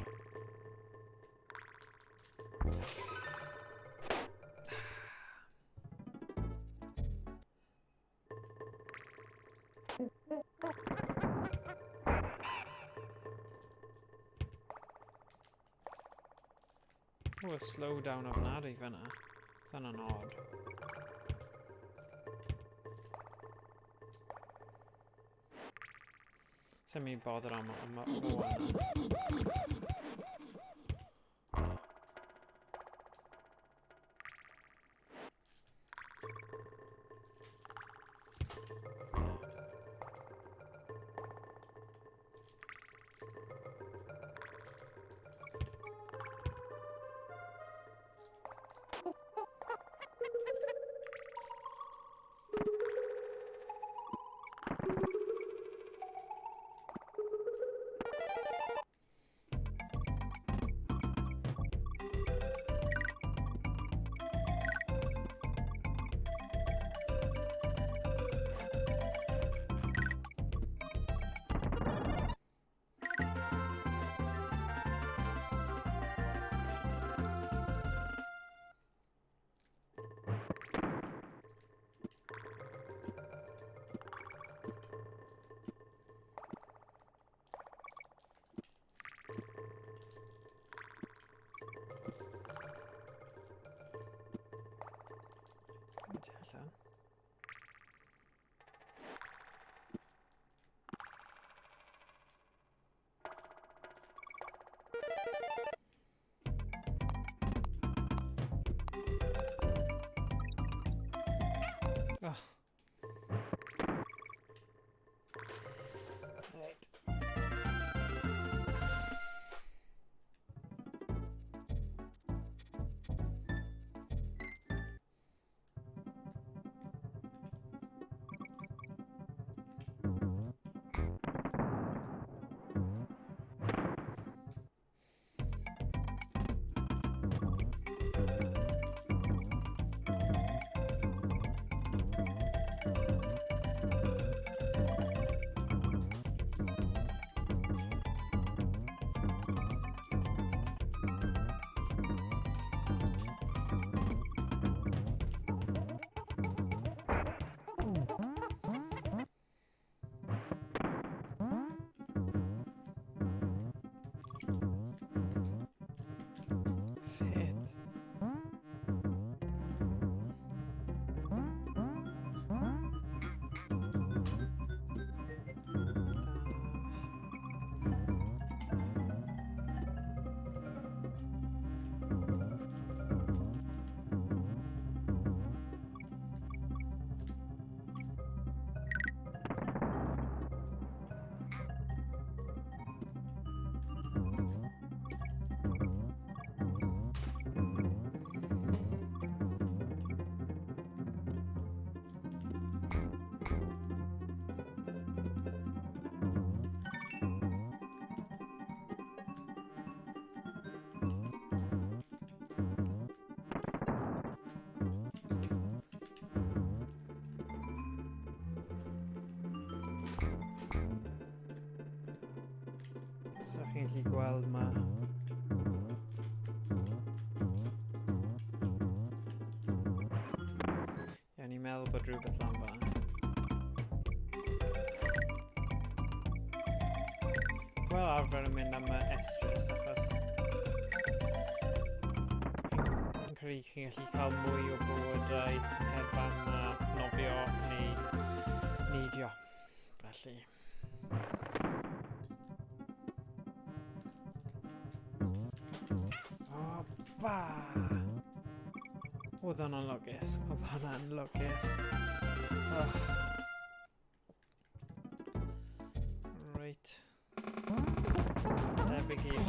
O, y slow down ofnadwy fyna. Hwnna'n odd. Sa'n mynd i bother am o hwnna. Allan. Oh. Right. Sut? So chi'n gallu gweld ma Iawn, ni'n meddwl bod rhywbeth lan fan. Wel arfer yn mynd am y estrus achos fi'n credu chi'n gallu cael mwy o bywydau hedfan na nofio neu neidio. Felly. O, ba! Oedd hwnna'n lwcus. Oedd hwnna'n lwcus. Oh. Reit. Debyg i'r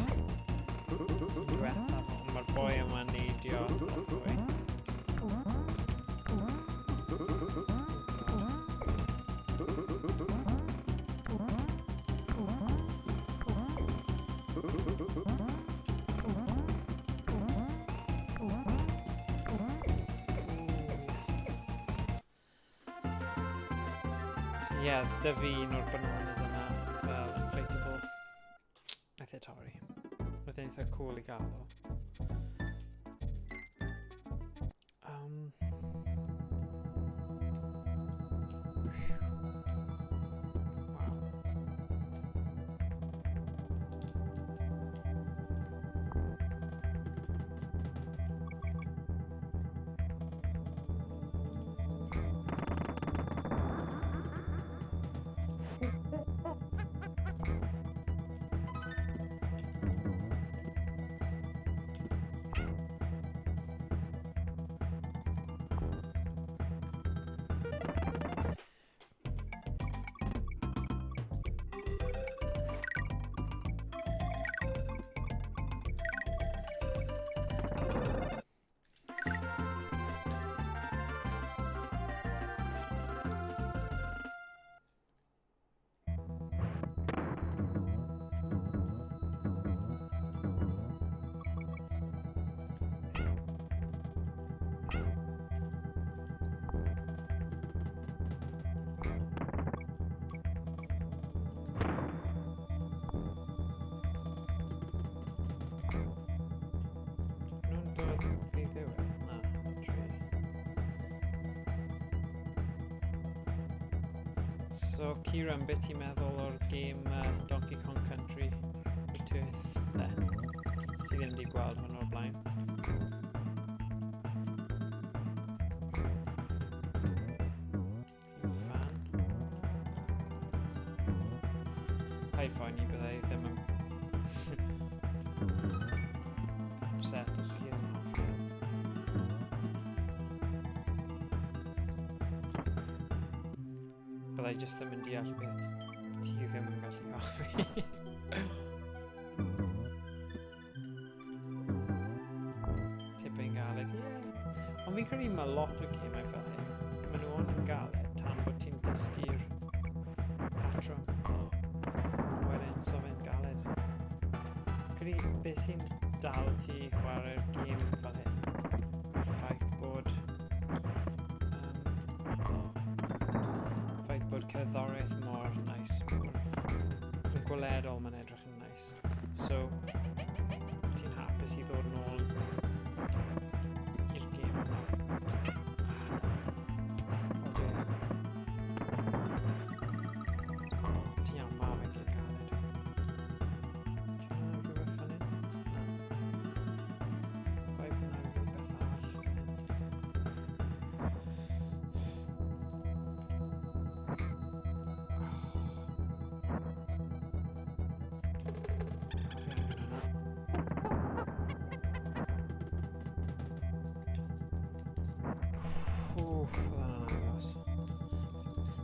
diwethaf, ond mae'r boi yma'n neidio lot fwy. Ie, dy fi un o'r bananas yna fel inflatable. Nath e torri. Roedd e'n eitha cool i gael o. So, Kieran, beth ti'n meddwl o'r game Donkey Kong Country Returns de? Ti ddim wedi gweld hwn o'r blaen. Ti'n fan? Paid ffoeni byddai ddim yn upset os chi ddim yn hoffi. Byddai jyst ddim yn deall beth ti ddim yn gallu hoffi. Tipyn galed, ie. Ond fi'n credu mae lot o gemau fel hyn. Maen nhw ond yn galed tan bod ti'n dysgu'r patrwm. Wedyn, so fe'n galed. Credu beth sy'n dal ti chwarae'r gêm fel hyn yw'r ffaith bod cerddoriaeth mor nice, yn gweledol mae'n edrych yn nice. So, ti'n hapus i ddod nôl i'r gêm yma. O dwi. Ti'n iawn, ma fe'n gael galed. Ti'n rhywbeth fan hyn? Na. Bai bod na rhywbeth arall fan hyn.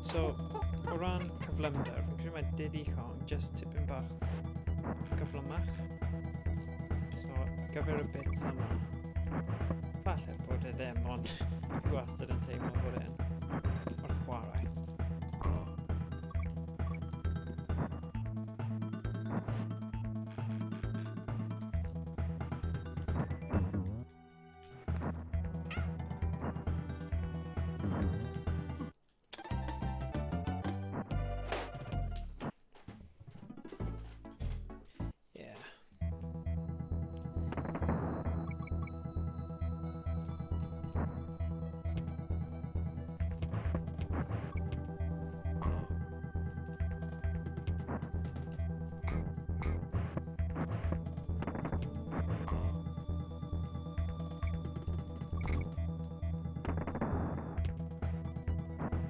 So, o ran cyflymder, fi'n credu mae Diddy Kong just tipyn bach gyflymach. So, gyfer y bits yma, falle bod e ddim, ond fi wastad yn teimlo bod e'n wrth chwarae.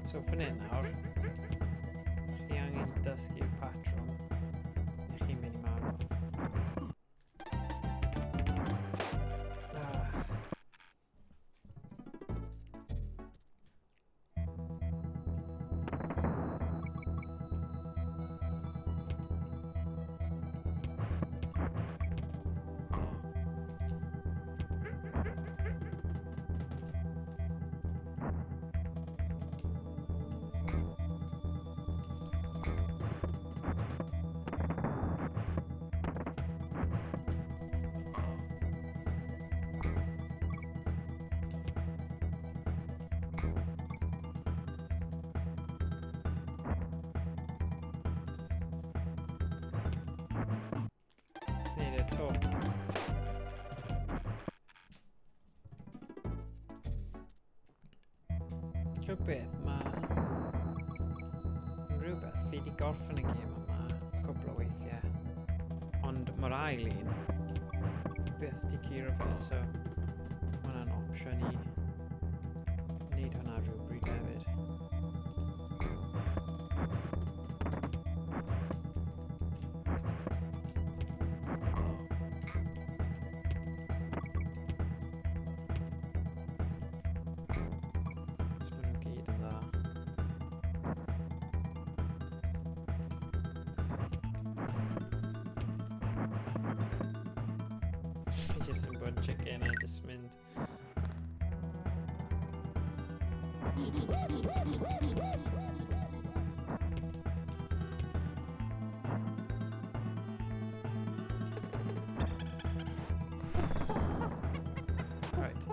So fan hyn nawr, chi angen dysgu'r patrwm neu chi'n mynd i marw. Neud e to. Rhywbeth mae rhywbeth fi wedi gorffen y gêm yma cwbl o weithiau, ond mae'r ail un byth di curo fe, so mae hwnna'n opsiwn i wneud hwnna rhywbryd hefyd. Just yn bod yn chicken a just mynd. Right.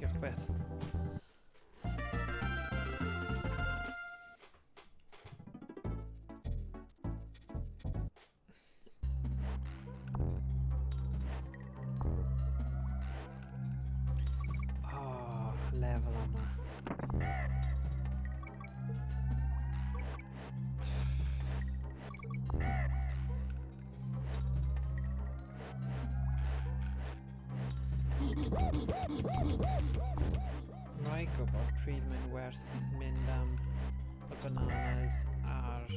Diolch beth. Oh, lefel yma. Rhaid gwybod pryd mae'n werth mynd am y bananas a'r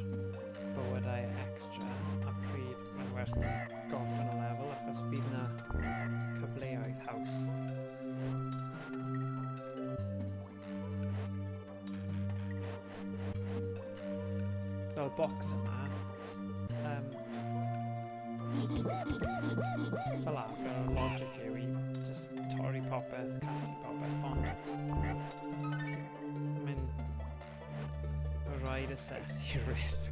bywydau extra a pryd mae'n werth just gorffen y lefel achos bydd na cyfleoedd haws. So y box yma fel arfer y logic yw i just torri popeth, casglu popeth, ond mae'n rhaid asesu risg.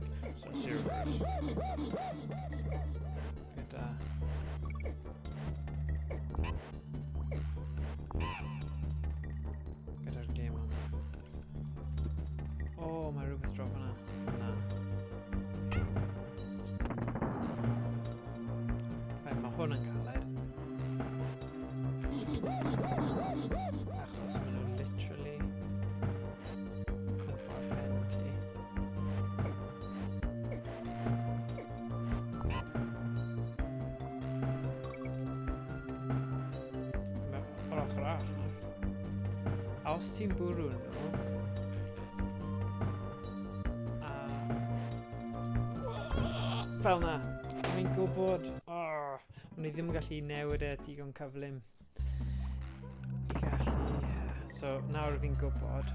Gyda gyda'r gêm yma. O, mae rhywbeth drof yna. Na. Mae hwn yn galed. Achos maen nhw literally cwmpo'r pen ti. O'r ochr arall nawr. A os ti'n bwrw nhw, fel na, mi'n gwybod, o'n i ddim yn gallu newid e digon cyflym i gallu, so nawr fi'n gwybod,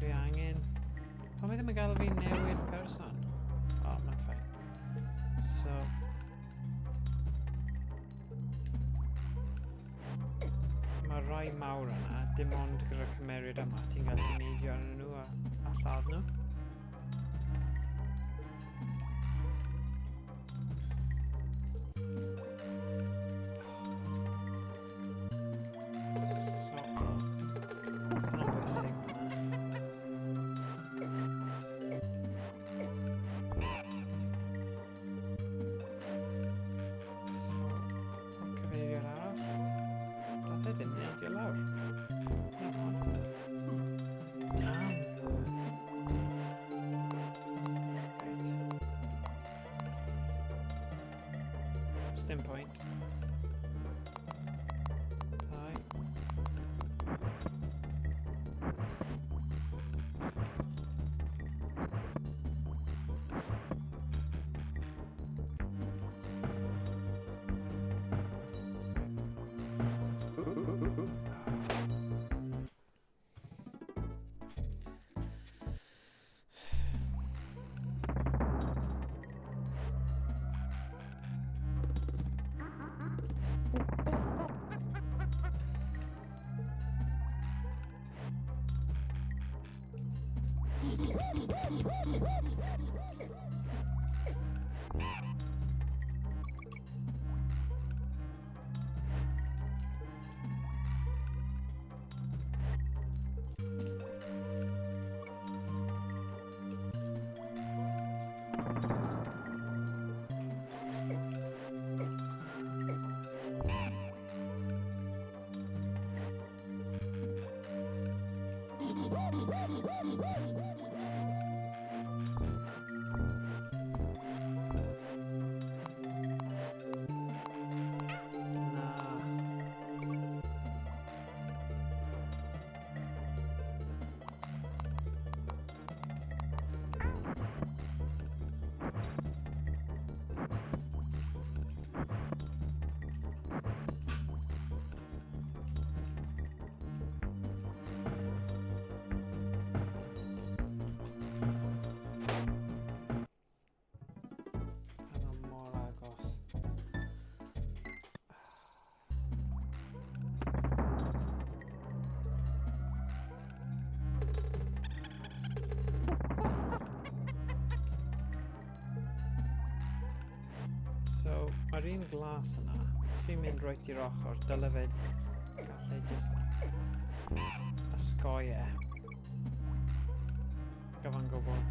dwi angen, ond mi ddim yn gael fi newid person. O, mae'n ffain. So, mae rai mawr yna, dim ond gyda'r cymeriad yma, ti'n gallu neidio arnyn nhw a lladd nhw. Dim point. Dau. So, mae'r un glas yna, os fi'n mynd roet i'r ochr, dyle fe Gallai jyst osgoi e. Gyfan gwbl.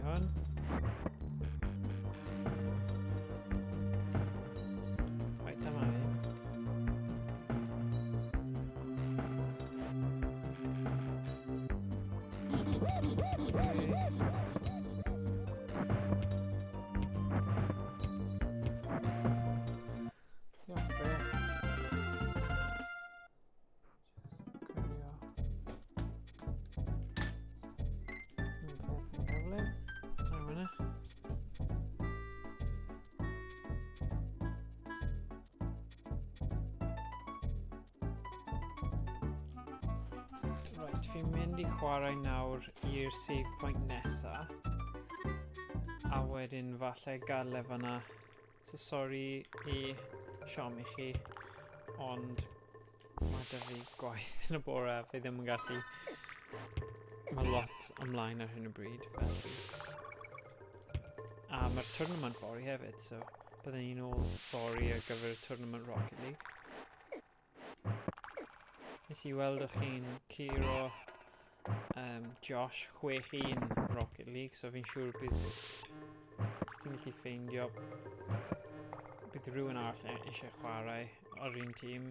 Hwn. Right, dyma fi. Diolch beth. Just gwylio. Un peth yn gyflym. Dyna hwnna. Right, fi'n mynd I chwarae nawr i'r save point nesa. A wedyn falle gadael fan'na. So sori I siomi chi, ond mae 'da fi gwaith yn y bore, fi ddim yn gallu. Mae lot ymlaen ar hyn o bryd, felly. A mae'r tournament fory hefyd, so byddwn ni'n ôl fory ar gyfer y tournament Rocket League. Nes I weld o'ch chi'n curo Josh 6-1 Rocket League, so fi'n siŵr bydd os ti'n gallu ffeindio bydd rhywun arall eisiau chwarae o'r un tîm.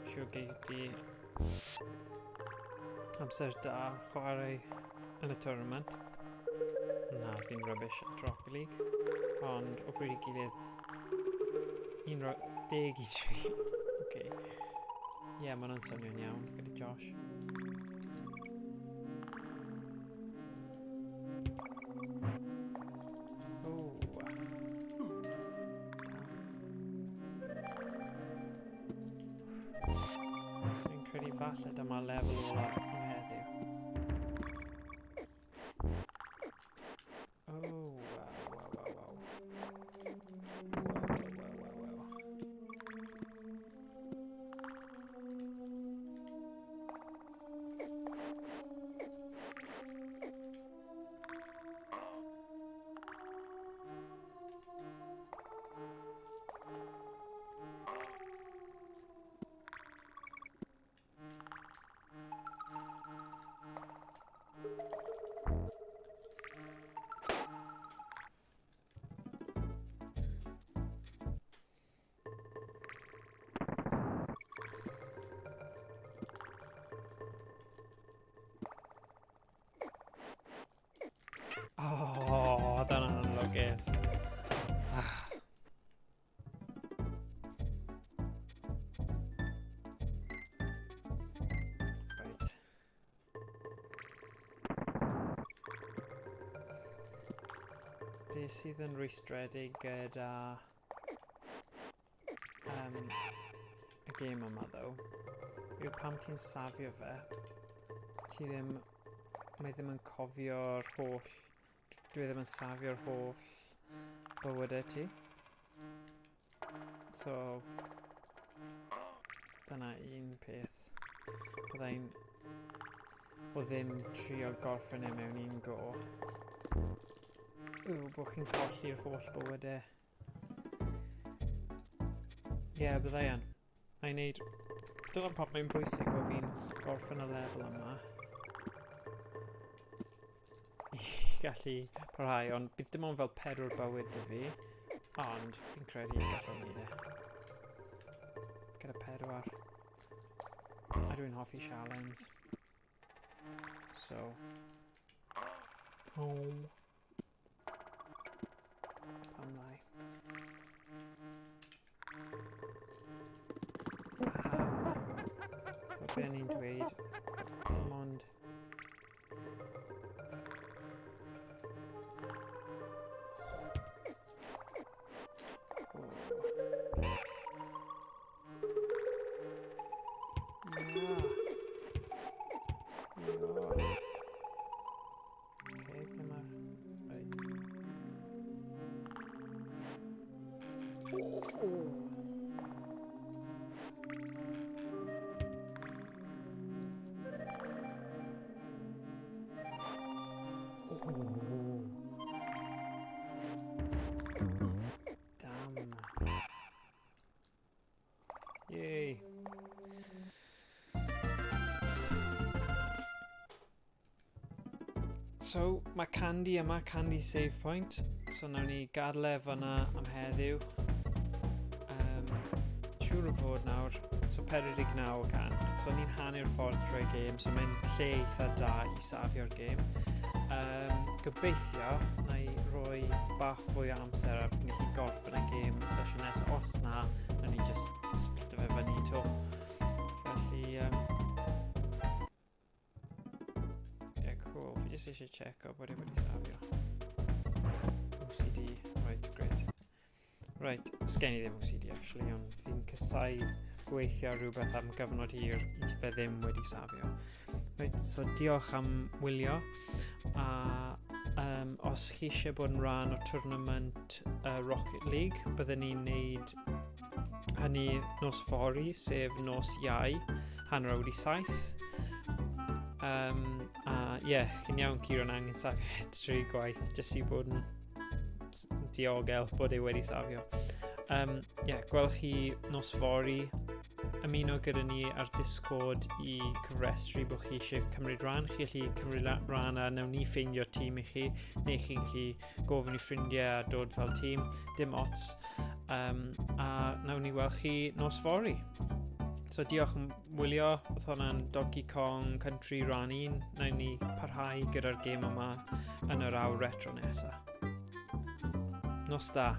Siŵr gei di amser da chwarae yn y tournament. Na, fi'n rubbish at Rocket League. Ond o bryd I gilydd 10 I 3. Okay. Ie, ma' hwnna'n swnio'n iawn gyda Josh. Fi'n credu falle dyma lefel olaf am heddiw. Oh, dyna'n anlogus. Right. Be sydd yn rwystredig gyda y gêm yma ddo yw pam ti'n safio fe, mae ddim yn cofio'r holl, dwi ddim yn safio'r holl bywydau ti. So dyna un peth. Byddai'n o ddim trio gorffen e mewn un go. Bod chi'n colli'r holl bywydau. Ie, byddai yn. Na'i wneud... Dyna pam mae'n bwysig bod fi'n gorffen y lefel yma. I gallu parhau, ond bydd dim ond fel 4 bywyd dy fi. Ond fi'n credu gallai wneud e. Gyda 4. A dwi'n hoffi sialens. So... Pam lai. be ni'n dweud, dim ond... Damn. Yay. So, mae Candy yma, Candy save point. So, nawn ni gadael efo yna am heddiw. Siŵr o fod nawr. So, 49%. So, ni'n hannu'r ffordd drwy'r gêm. So, mae'n lle eitha da i safio'r gêm. Gobeithio, na i roi bach fwy o amser a fi'n gallu gorffen y gêm sesiwn nesaf. Os na, nawn ni just splito fe fyny to. Felly, cool. Fi jyst eisiau check o bod e wedi safio. OCD. Right, great. Right, sgen i ddim OCD actually, ond fi'n casau gweithio rhywbeth am gyfnod hir i fe ddim wedi safio. Right, so diolch am wylio. A os chi eisiau bod yn rhan o tournament Rocket League, byddwn ni'n neud hynny nos fori, sef nos Iau, hanner awr i 7. Chi'n iawn Ciaran angen safio trwy gwaith, jyst i bod yn diogel bod e wedi safio. Gwelwch chi nos fori, ymuno gyda ni ar Discord i cyfrestru bod chi eisiau cymryd rhan. Chi gallu cymryd rhan a nawn ni ffeindio tîm i chi, neu chi'n gallu gofyn i ffrindiau a dod fel tîm, dim ots. A nawn ni weld chi nos fori. So diolch am wylio, oedd hwnna'n Donkey Kong Country Run 1. Nawn ni parhau gyda'r gêm yma yn yr awr retro nesaf. Nos da.